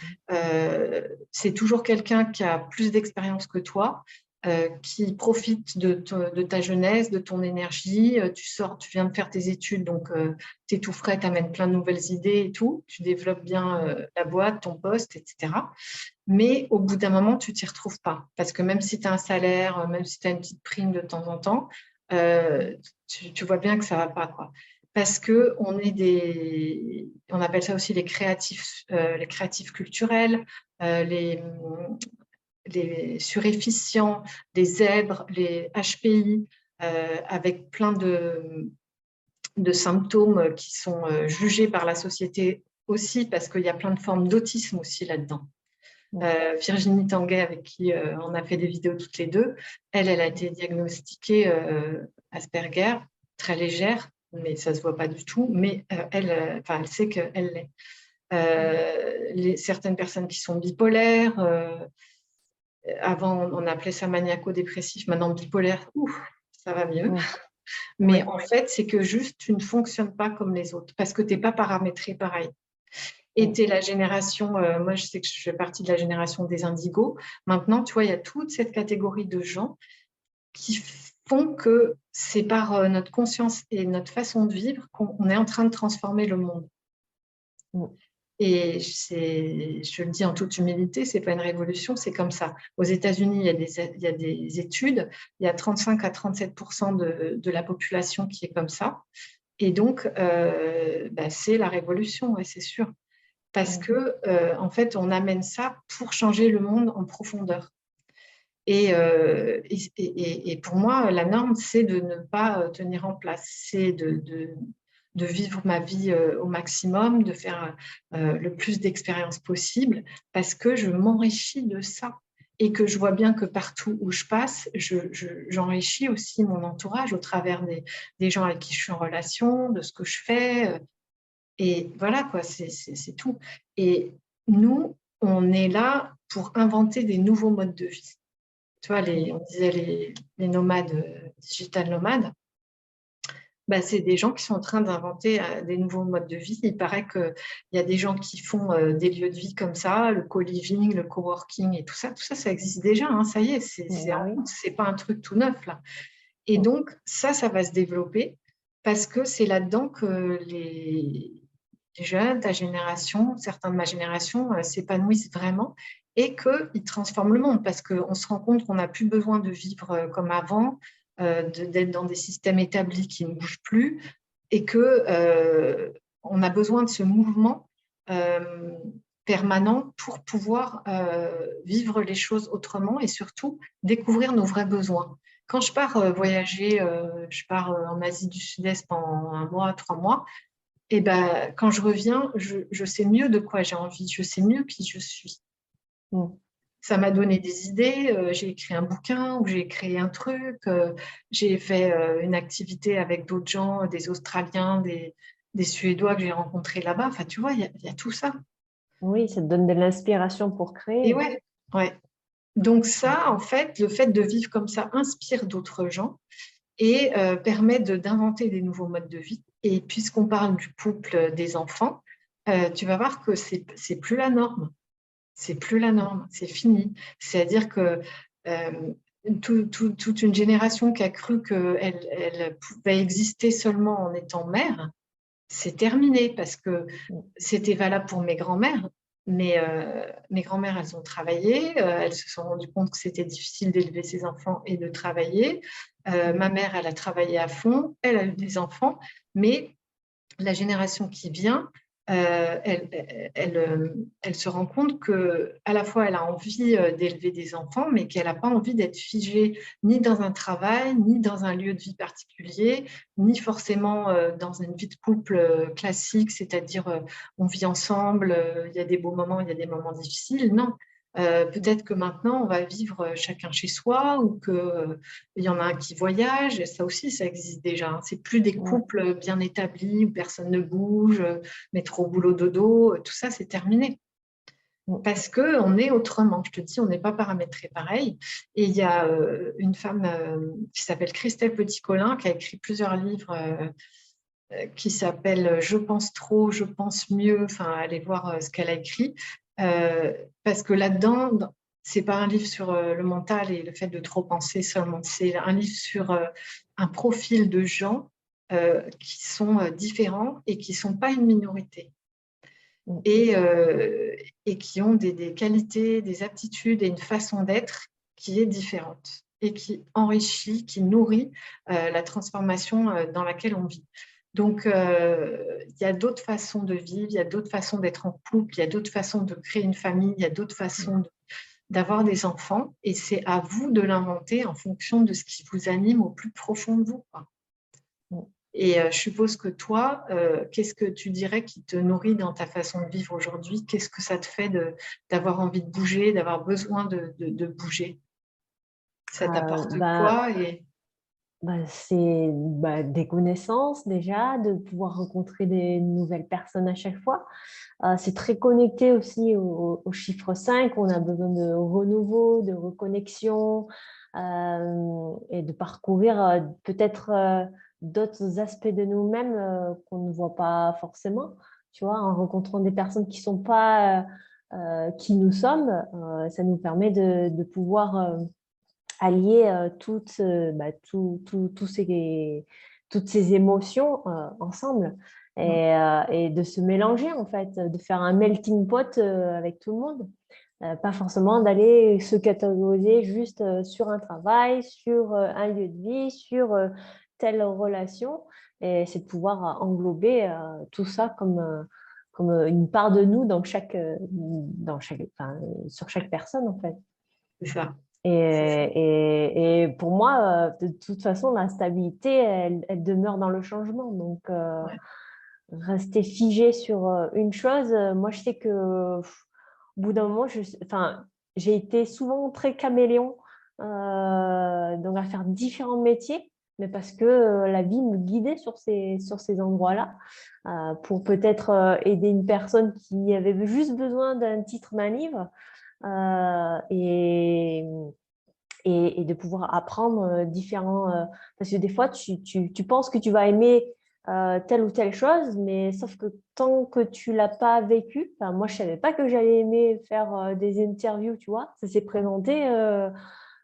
c'est toujours quelqu'un qui a plus d'expérience que toi, qui profite de ta jeunesse, de ton énergie. Tu sors, tu viens de faire tes études, donc tu es tout frais, tu amènes plein de nouvelles idées et tout. Tu développes bien la boîte, ton poste, etc. Mais au bout d'un moment, tu ne t'y retrouves pas. Parce que même si tu as un salaire, même si tu as une petite prime de temps en temps, tu vois bien que ça ne va pas, quoi. Parce qu'on on appelle ça aussi les créatifs culturels, les surefficients, les zèbres, les HPI, avec plein de symptômes qui sont jugés par la société aussi, parce qu'il y a plein de formes d'autisme aussi là-dedans. Virginie Tanguay, avec qui on a fait des vidéos toutes les deux, elle a été diagnostiquée Asperger, très légère, mais ça ne se voit pas du tout, mais elle sait qu'elle l'est. Certaines personnes qui sont bipolaires, avant on appelait ça maniaco-dépressif, maintenant bipolaire, ça va mieux. Mais en fait, c'est que juste tu ne fonctionnes pas comme les autres, parce que tu n'es pas paramétré pareil. Et tu es la génération, moi je sais que je fais partie de la génération des indigos. Maintenant, tu vois, il y a toute cette catégorie de gens qui font que c'est par notre conscience et notre façon de vivre qu'on est en train de transformer le monde. Et je le dis en toute humilité, ce n'est pas une révolution, c'est comme ça. Aux États-Unis, il y a des études, il y a 35 à 37% de la population qui est comme ça. Et donc, c'est la révolution, ouais, c'est sûr. Parce que en fait, on amène ça pour changer le monde en profondeur. Et pour moi, la norme, c'est de ne pas tenir en place, c'est de vivre ma vie au maximum, de faire le plus d'expériences possible, parce que je m'enrichis de ça. Et que je vois bien que partout où je passe, j'enrichis aussi mon entourage au travers des gens avec qui je suis en relation, de ce que je fais. Et voilà, quoi, c'est tout. Et nous, on est là pour inventer des nouveaux modes de vie. Tu vois, on disait les nomades, digital nomades, c'est des gens qui sont en train d'inventer des nouveaux modes de vie. Il paraît qu'il y a des gens qui font des lieux de vie comme ça, le co-living, le coworking et tout ça, ça existe déjà, hein, ça y est, c'est pas un truc tout neuf, là. Et donc, ça va se développer parce que c'est là-dedans que les jeunes, ta génération, certains de ma génération s'épanouissent vraiment et qu'ils transforment le monde parce qu'on se rend compte qu'on n'a plus besoin de vivre comme avant, d'être dans des systèmes établis qui ne bougent plus et qu'on a besoin de ce mouvement permanent pour pouvoir vivre les choses autrement et surtout découvrir nos vrais besoins. Quand je pars voyager, je pars en Asie du Sud-Est pendant 1 mois, 3 mois, Et ben, quand je reviens, je sais mieux de quoi j'ai envie, je sais mieux qui je suis. Mm. Ça m'a donné des idées. J'ai écrit un bouquin ou j'ai créé un truc. J'ai fait une activité avec d'autres gens, des Australiens, des Suédois que j'ai rencontrés là-bas. Enfin, tu vois, il y a tout ça. Oui, ça te donne de l'inspiration pour Et créer. ouais, ouais. Donc ça, en fait, le fait de vivre comme ça inspire d'autres gens et permet d'inventer des nouveaux modes de vie. Et puisqu'on parle du couple des enfants, tu vas voir que c'est plus la norme. C'est plus la norme, c'est fini. C'est-à-dire que euh, toute une génération qui a cru qu'elle pouvait exister seulement en étant mère, c'est terminé parce que Mm. c'était valable pour mes grands-mères. Mais mes grands-mères, elles ont travaillé, elles se sont rendues compte que c'était difficile d'élever ses enfants et de travailler. Ma mère, elle a travaillé à fond, elle a eu des enfants, mais la génération qui vient, elle se rend compte que à la fois elle a envie d'élever des enfants, mais qu'elle n'a pas envie d'être figée ni dans un travail, ni dans un lieu de vie particulier, ni forcément dans une vie de couple classique, c'est-à-dire on vit ensemble, il y a des beaux moments, il y a des moments difficiles. Non. Peut-être que maintenant on va vivre chacun chez soi ou que il y en a un qui voyage, ça aussi, ça existe déjà, hein. C'est plus des Ouais. couples bien établis où personne ne bouge, métro, boulot, dodo, tout ça, c'est terminé. Mm. Parce qu'on est autrement, je te dis, on n'est pas paramétré pareil. Et il y a une femme qui s'appelle Christelle Petit-Colin qui a écrit plusieurs livres qui s'appellent Je pense trop, je pense mieux. Enfin, allez voir ce qu'elle a écrit. Parce que là-dedans, c'est pas un livre sur le mental et le fait de trop penser seulement. C'est un livre sur un profil de gens qui sont différents et qui sont pas une minorité. Mm. Et, et qui ont des qualités, des aptitudes et une façon d'être qui est différente et qui enrichit, qui nourrit la transformation dans laquelle on vit. Donc, il y a d'autres façons de vivre, il y a d'autres façons d'être en couple, il y a d'autres façons de créer une famille, il y a d'autres façons d'avoir des enfants, et c'est à vous de l'inventer en fonction de ce qui vous anime au plus profond de vous, quoi. Mm. Et je suppose que toi, qu'est-ce que tu dirais qui te nourrit dans ta façon de vivre aujourd'hui? Qu'est-ce que ça te fait d'avoir envie de bouger, d'avoir besoin de bouger? Ça t'apporte Bah, quoi et... c'est des connaissances déjà, de pouvoir rencontrer des nouvelles personnes à chaque fois. C'est très connecté aussi au chiffre 5. On a besoin de renouveau, de reconnexion et de parcourir peut-être d'autres aspects de nous-mêmes qu'on ne voit pas forcément. Tu vois, en rencontrant des personnes qui ne sont pas qui nous sommes, ça nous permet de pouvoir allier toutes ces émotions ensemble et de se mélanger en fait, de faire un melting pot avec tout le monde. Pas forcément d'aller se catégoriser juste sur un travail, sur un lieu de vie, sur telle relation. Et c'est de pouvoir englober tout ça comme une part de nous sur chaque personne en fait. C'est ça. C'est ça. Et pour moi, de toute façon, la stabilité, elle demeure dans le changement. Donc, Ouais. rester figé sur une chose, moi, je sais que au bout d'un moment, enfin, j'ai été souvent très caméléon, donc à faire différents métiers, mais parce que la vie me guidait sur ces endroits-là, pour peut-être aider une personne qui avait juste besoin d'un titre d'un livre. Euh, et, et de pouvoir apprendre différents... parce que des fois, tu penses que tu vas aimer telle ou telle chose, mais sauf que tant que tu l'as pas vécu, enfin, moi, je savais pas que j'allais aimer faire des interviews, tu vois. Ça s'est présenté...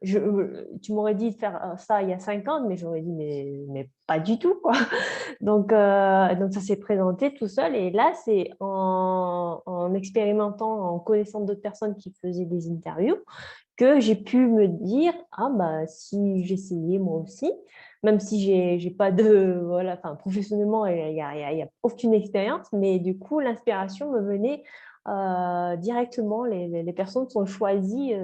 tu m'aurais dit de faire ça il y a 5 ans, mais j'aurais dit, mais pas du tout, quoi. Donc ça s'est présenté tout seul. Et là, c'est en expérimentant, en connaissant d'autres personnes qui faisaient des interviews, que j'ai pu me dire, ah bah si j'essayais moi aussi, même si j'ai pas de, voilà, enfin professionnellement, il y a aucune expérience, mais du coup, l'inspiration me venait directement. Les personnes sont choisies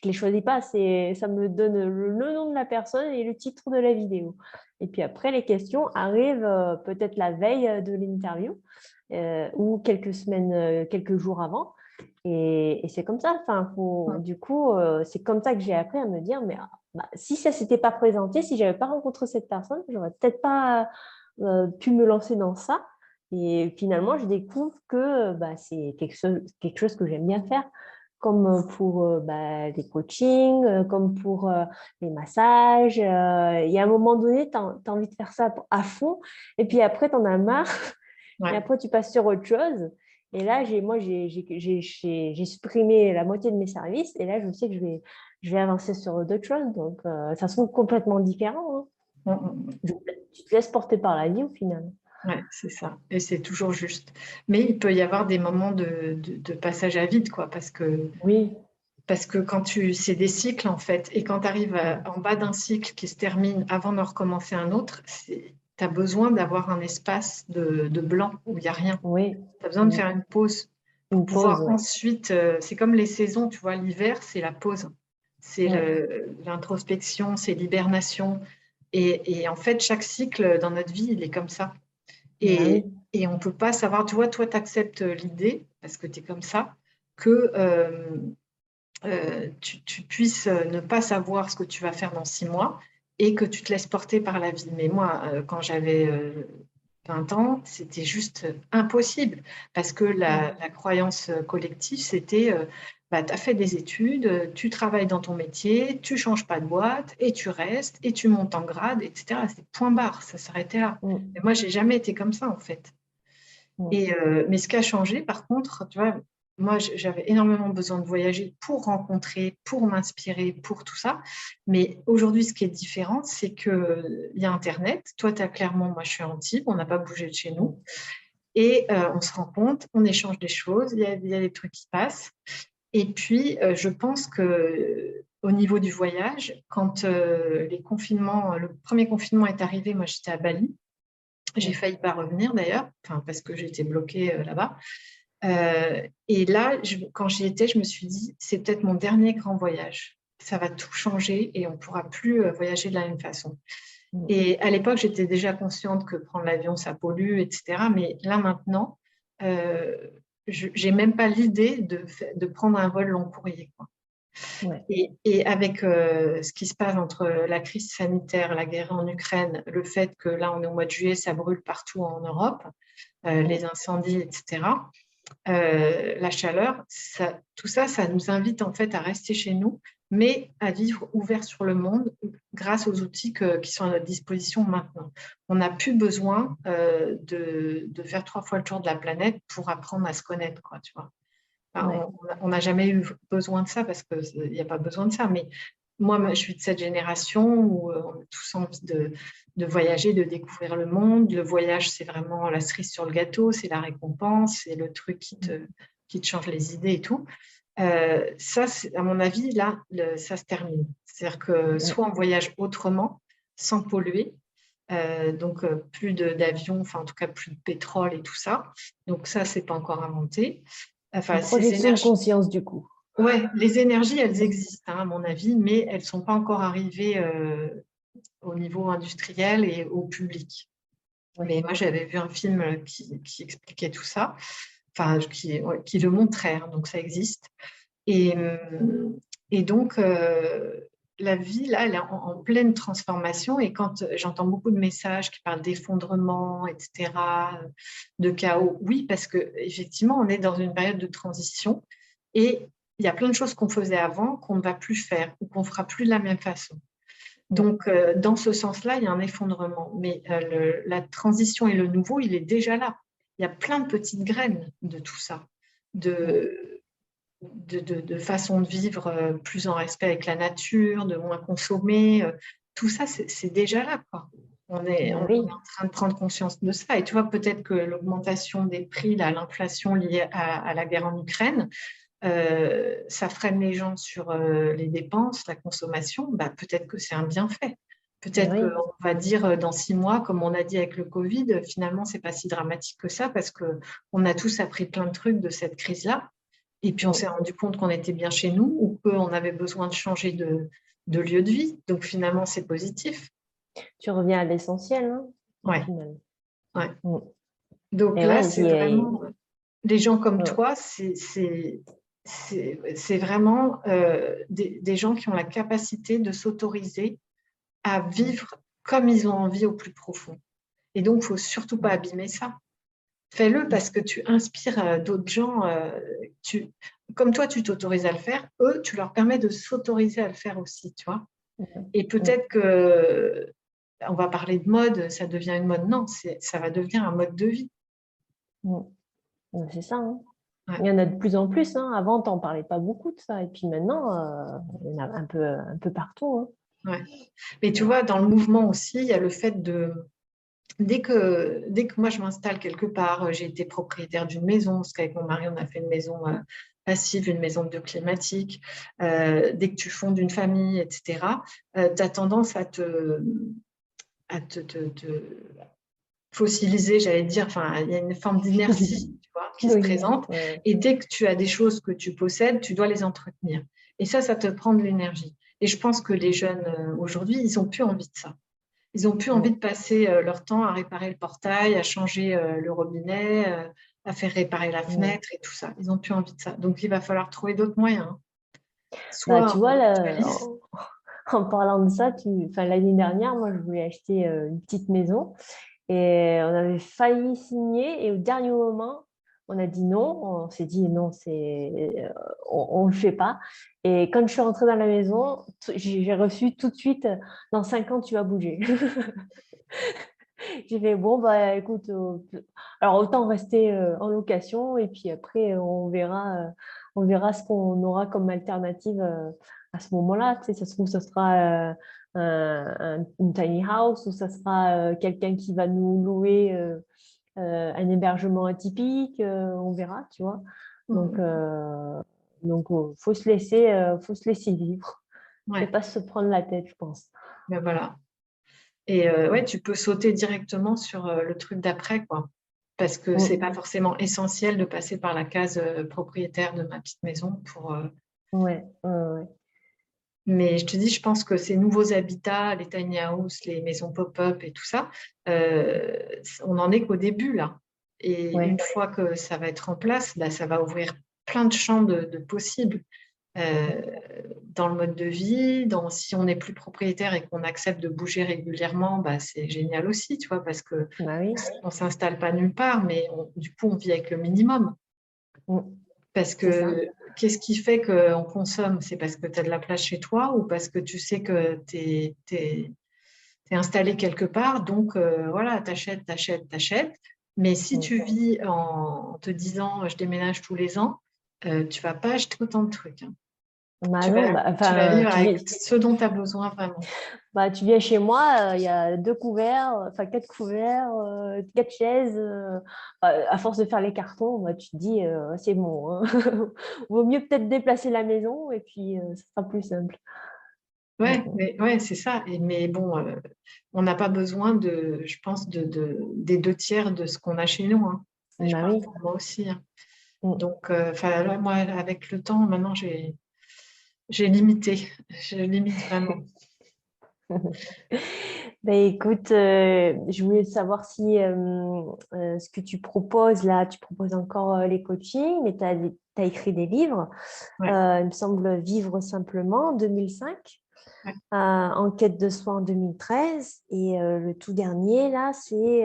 Je ne les choisis pas, ça me donne le nom de la personne et le titre de la vidéo. Et puis après, les questions arrivent peut-être la veille de l'interview ou quelques semaines, quelques jours avant. Et c'est comme ça. Enfin, du coup, c'est comme ça que j'ai appris à me dire, mais si ça ne s'était pas présenté, si je n'avais pas rencontré cette personne, je n'aurais peut-être pas pu me lancer dans ça. Et finalement, je découvre que c'est quelque chose que j'aime bien faire, comme pour des coachings, comme pour les massages. Il y a un moment donné, tu as envie de faire ça à fond, et puis après, tu en as marre, et Ouais. après, tu passes sur autre chose. Et là, j'ai supprimé la moitié de mes services, et là, je sais que je vais avancer sur d'autres choses. Donc, ça se trouve complètement différent. Hein. Tu te laisses porter par la vie au final. Ouais, c'est ça. Et c'est toujours juste. Mais il peut y avoir des moments de passage à vide, quoi, Oui. parce que c'est des cycles, en fait. Et quand tu arrives en bas d'un cycle qui se termine avant de recommencer un autre, tu as besoin d'avoir un espace de blanc où il n'y a rien. Oui. Tu as besoin de faire une pause pour Une pause, pouvoir oui. ensuite, c'est comme les saisons, tu vois, l'hiver, c'est la pause, c'est Oui. l'introspection, c'est l'hibernation. Et en fait, chaque cycle dans notre vie, il est comme ça. Ah oui. Et on ne peut pas savoir, tu vois, toi, tu acceptes l'idée, parce que tu es comme ça, que tu puisses ne pas savoir ce que tu vas faire dans 6 mois et que tu te laisses porter par la vie. Mais moi, quand j'avais 20 ans, c'était juste impossible parce que la croyance collective, c'était tu as fait des études, tu travailles dans ton métier, tu changes pas de boîte et tu restes et tu montes en grade, etc. C'est point barre, ça s'arrêtait là. Mm. Mais moi, j'ai jamais été comme ça en fait. Mm. Mais ce qui a changé, par contre, tu vois, moi, j'avais énormément besoin de voyager pour rencontrer, pour m'inspirer, pour tout ça. Mais aujourd'hui, ce qui est différent, c'est qu'il y a Internet. Toi, tu as Clermont, moi, je suis à Antibes, on n'a pas bougé de chez nous. Et on se rencontre, on échange des choses, il y a des trucs qui passent. Et puis, je pense que au niveau du voyage, quand le premier confinement est arrivé, moi, j'étais à Bali. J'ai failli pas revenir d'ailleurs, parce que j'étais bloquée là-bas. Et là, quand j'y étais, je me suis dit, c'est peut-être mon dernier grand voyage. Ça va tout changer et on ne pourra plus voyager de la même façon. Mm. Et à l'époque, j'étais déjà consciente que prendre l'avion, ça pollue, etc. Mais là, maintenant, je n'ai même pas l'idée de prendre un vol long courrier, quoi. Ouais. Et avec ce qui se passe entre la crise sanitaire, la guerre en Ukraine, le fait que là, on est au mois de juillet, ça brûle partout en Europe, les incendies, etc., la chaleur, tout ça, ça nous invite en fait à rester chez nous, mais à vivre ouvert sur le monde grâce aux outils qui sont à notre disposition maintenant. On n'a plus besoin de faire 3 fois le tour de la planète pour apprendre à se connaître, quoi, tu vois. Ouais. On n'a jamais eu besoin de ça parce qu'il n'y a pas besoin de ça. Mais moi, je suis de cette génération où on a tous envie de voyager, de découvrir le monde. Le voyage, c'est vraiment la cerise sur le gâteau, c'est la récompense, c'est le truc qui te change les idées et tout. Ça, à mon avis, là, ça se termine. C'est-à-dire que soit on voyage autrement, sans polluer, donc plus d'avions, enfin en tout cas plus de pétrole et tout ça. Donc ça, c'est pas encore inventé. Enfin, Une ces projection de énergies, conscience du coup. ouais, les énergies, elles existent, hein, à mon avis, mais elles ne sont pas encore arrivées au niveau industriel et au public. Ouais. Mais moi, j'avais vu un film qui expliquait tout ça, enfin, qui le montrait, hein, donc ça existe. Et, et donc, la vie, là, elle est en pleine transformation. Et quand j'entends beaucoup de messages qui parlent d'effondrement, etc., de chaos, oui, parce qu'effectivement, on est dans une période de transition et il y a plein de choses qu'on faisait avant qu'on ne va plus faire ou qu'on ne fera plus de la même façon. Donc, dans ce sens-là, il y a un effondrement. Mais la transition et le nouveau, il est déjà là. Il y a plein de petites graines de tout ça, de façon de vivre plus en respect avec la nature, de moins consommer. Tout ça, c'est déjà là, quoi. On est en Oui. train de prendre conscience de ça. Et tu vois, peut-être que l'augmentation des prix, l'inflation liée à la guerre en Ukraine, ça freine les gens sur les dépenses, la consommation. Bah, peut-être que c'est un bienfait. Peut-être Oui. qu'on va dire dans 6 mois, comme on a dit avec le Covid, finalement, c'est pas si dramatique que ça parce qu'on a tous appris plein de trucs de cette crise-là. Et puis, on s'est rendu compte qu'on était bien chez nous ou qu'on avait besoin de changer de lieu de vie. Donc, finalement, c'est positif. Tu reviens à l'essentiel, hein, au Ouais, final. ouais. Mm. Donc Et là, ouais, c'est vraiment des gens comme ouais. toi, c'est vraiment des gens qui ont la capacité de s'autoriser à vivre comme ils ont envie au plus profond. Et donc, il ne faut surtout pas abîmer ça. Fais-le parce que tu inspires d'autres gens. Comme toi, tu t'autorises à le faire, eux, tu leur permets de s'autoriser à le faire aussi, tu vois. Et peut-être que, on va parler de mode, ça devient une mode. Non, ça va devenir un mode de vie. C'est ça, hein. Ouais. Il y en a de plus en plus, hein. Avant, tu n'en parlais pas beaucoup de ça. Et puis maintenant, il y en a un peu partout, hein. Ouais. Mais tu vois, dans le mouvement aussi, il y a le fait de... Dès que moi, je m'installe quelque part, j'ai été propriétaire d'une maison, parce qu'avec mon mari, on a fait une maison passive, une maison bioclimatique. Dès que tu fondes une famille, etc., tu as tendance à te fossiliser, j'allais dire. Enfin, il y a une forme d'inertie, tu vois, qui se Oui, présente. ouais. Et dès que tu as des choses que tu possèdes, tu dois les entretenir. Et ça te prend de l'énergie. Et je pense que les jeunes aujourd'hui, ils n'ont plus envie de ça. Ils n'ont plus envie de passer leur temps à réparer le portail, à changer le robinet, à faire réparer la fenêtre et tout ça. Ils n'ont plus envie de ça. Donc, il va falloir trouver d'autres moyens, hein. Bah, Soit tu on vois, là, mutualise. en parlant de ça, enfin, l'année dernière, moi, je voulais acheter une petite maison et on avait failli signer et au dernier moment, on a dit non. On s'est dit non, on le fait pas. Et quand je suis rentrée dans la maison, j'ai reçu tout de suite, dans 5 ans, tu vas bouger. J'ai fait, bon, bah écoute, alors autant rester en location et puis après, on verra ce qu'on aura comme alternative à ce moment-là. Tu sais, ça se trouve, ça sera une tiny house ou ça sera quelqu'un qui va nous louer un hébergement atypique, on verra, tu vois. Donc, faut se laisser vivre. Faut Ouais, pas se prendre la tête, je pense. ben voilà. Et ouais, tu peux sauter directement sur le truc d'après, quoi. Parce que c'est Mm. pas forcément essentiel de passer par la case propriétaire de ma petite maison pour. Ouais, ouais. Mais je te dis, je pense que ces nouveaux habitats, les tiny houses, les maisons pop-up et tout ça, euh, on n'en est qu'au début là. Et Ouais. une fois que ça va être en place, bah, ça va ouvrir plein de champs de possibles euh, dans le mode de vie. Si on n'est plus propriétaire et qu'on accepte de bouger régulièrement, bah, c'est génial aussi, tu vois, parce que Bah oui. on s'installe pas nulle part, mais du coup, on vit avec le minimum. Mm. Parce C'est ça. que qu'est-ce qui fait qu'on consomme? C'est parce que tu as de la place chez toi ou parce que tu sais que tu es installé quelque part. Donc, voilà, t'achètes, t'achètes, t'achètes. Mais si Mm. tu vis en te disant je déménage tous les ans, tu vas pas acheter autant de trucs, hein. Bah Tu non, vas, bah, tu vas enfin, vivre avec ce dont tu as besoin vraiment. tu viens chez moi, il y a 2 couverts, enfin 4 couverts, 4 chaises. À force de faire les cartons, bah, tu te dis, c'est bon, hein. Vaut mieux peut-être déplacer la maison et puis ça sera plus simple. Ouais, Mm, mais, ouais, c'est ça. Mais bon, on n'a pas besoin je pense, des 2 tiers de ce qu'on a chez nous, hein. mm. Je Bah parle oui. pour moi aussi, hein. Mm. Donc, là, moi, avec le temps, maintenant, j'ai limité. Je limite vraiment. Ben, écoute, je voulais savoir si ce que tu proposes là, tu proposes encore les coachings, mais tu as écrit des livres. Ouais, Il me semble Vivre simplement en 2005, ouais, En quête de soi en 2013, et le tout dernier là, c'est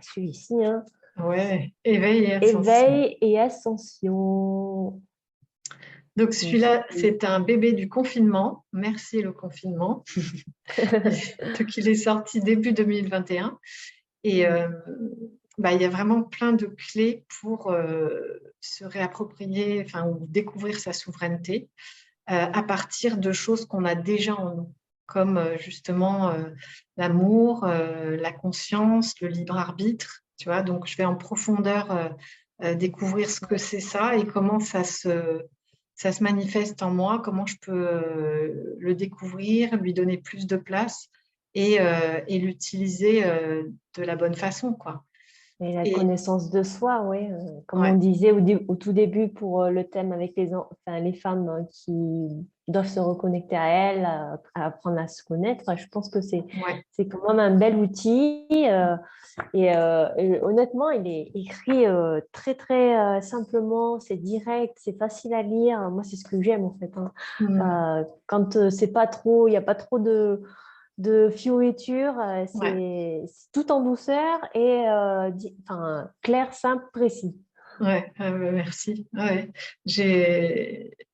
celui-ci, hein, ouais. Éveil et ascension. Éveil et ascension. Donc, celui-là, c'est un bébé du confinement. Merci le confinement. Donc, il est sorti début 2021. Et bah, il y a vraiment plein de clés pour se réapproprier, enfin, ou découvrir sa souveraineté à partir de choses qu'on a déjà en nous, comme justement l'amour, la conscience, le libre arbitre. Tu vois, donc je vais en profondeur découvrir ce que c'est ça et comment ça se manifeste en moi, comment je peux le découvrir, lui donner plus de place et l'utiliser de la bonne façon, quoi. Et la Et connaissance de soi, oui. Comme on ouais, disait au tout début pour le thème avec enfin, les femmes qui doivent se reconnecter à elles, à apprendre à se connaître, je pense que ouais, c'est quand même un bel outil. Et honnêtement, il est écrit très, très simplement, c'est direct, c'est facile à lire. Moi, c'est ce que j'aime en fait, hein. mm, Quand c'est pas trop, il n'y a pas trop de fioriture, ouais. c'est tout en douceur et enfin, clair, simple, précis. Ouais, merci. Ouais.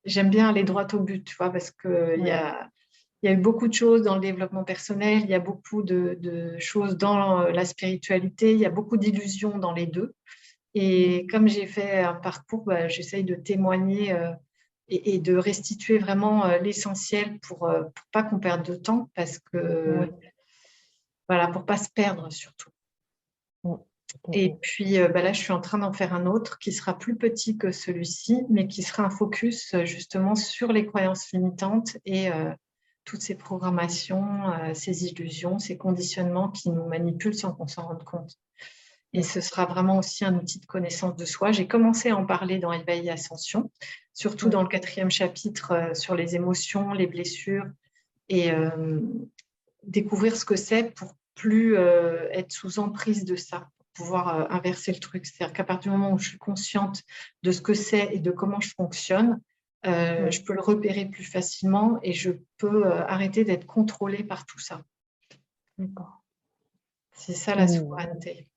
J'aime bien aller droit au but, tu vois, parce que Ouais. il y a eu beaucoup de choses dans le développement personnel, il y a beaucoup de choses dans la spiritualité, il y a beaucoup d'illusions dans les deux. Et comme j'ai fait un parcours, bah, j'essaye de témoigner et de restituer vraiment l'essentiel pour pas qu'on perde de temps, parce que, Ouais. voilà, pour pas se perdre surtout. Mm. Mm, Et mm. puis bah là, je suis en train d'en faire un autre qui sera plus petit que celui-ci, mais qui sera un focus justement sur les croyances limitantes et toutes ces programmations, ces illusions, ces conditionnements qui nous manipulent sans qu'on s'en rende compte. Et ce D'accord. sera vraiment aussi un outil de connaissance de soi. J'ai commencé à en parler dans Éveil et Ascension, surtout Ouais. dans le 4e chapitre sur les émotions, les blessures et découvrir ce que c'est pour plus être sous emprise de ça, pour pouvoir inverser le truc. C'est-à-dire qu'à partir du moment où je suis consciente de ce que c'est et de comment je fonctionne, je Ouais. peux le repérer plus facilement et je peux arrêter d'être contrôlée par tout ça. D'accord. C'est ça la Mm. souveraineté.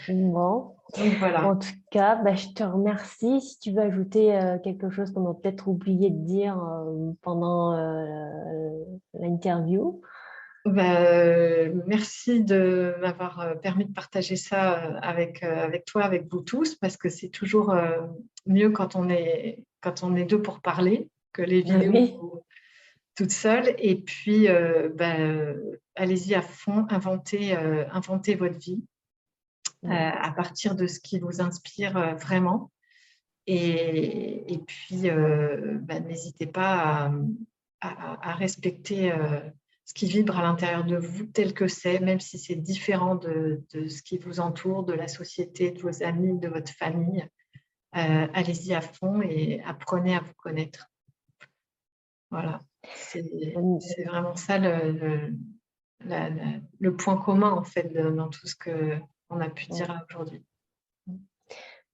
Bon. Donc En voilà. tout cas, bah, je te remercie. Si tu veux ajouter quelque chose qu'on a peut-être oublié de dire pendant l'interview. Merci de m'avoir permis de partager ça avec toi, avec vous tous, parce que c'est toujours mieux quand on est deux pour parler que les Oui. vidéos toutes seules. Et puis, allez-y à fond, inventez votre vie Ouais. à partir de ce qui vous inspire vraiment. Et puis, n'hésitez pas à respecter ce qui vibre à l'intérieur de vous tel que c'est, même si c'est différent de ce qui vous entoure, de la société, de vos amis, de votre famille. Allez-y à fond et apprenez à vous connaître. Voilà, c'est vraiment ça le point commun en fait dans tout ce qu'on a pu dire Ouais. là aujourd'hui.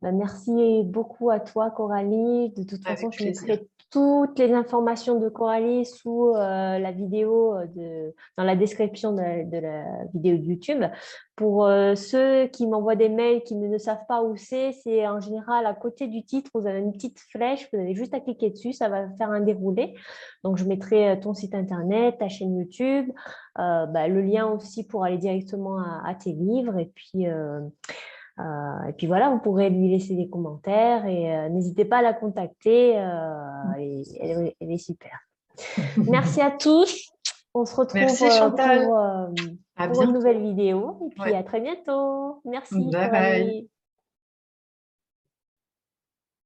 Bah, merci beaucoup à toi, Coralie. De toute façon, Avec je plaisir. mettrai toutes les informations de Coralie sous la vidéo, dans la description de la vidéo de YouTube. Pour ceux qui m'envoient des mails qui ne savent pas où c'est en général à côté du titre, vous avez une petite flèche, vous avez juste à cliquer dessus, ça va faire un déroulé. Donc, je mettrai ton site internet, ta chaîne YouTube, le lien aussi pour aller directement à tes livres. Et puis voilà, vous pourrez lui laisser des commentaires et n'hésitez pas à la contacter. Elle est super. Merci à tous. On se retrouve Merci Chantal. À pour une bientôt. nouvelle vidéo. Et puis Ouais. à très bientôt. Merci Bye bye. Coralie.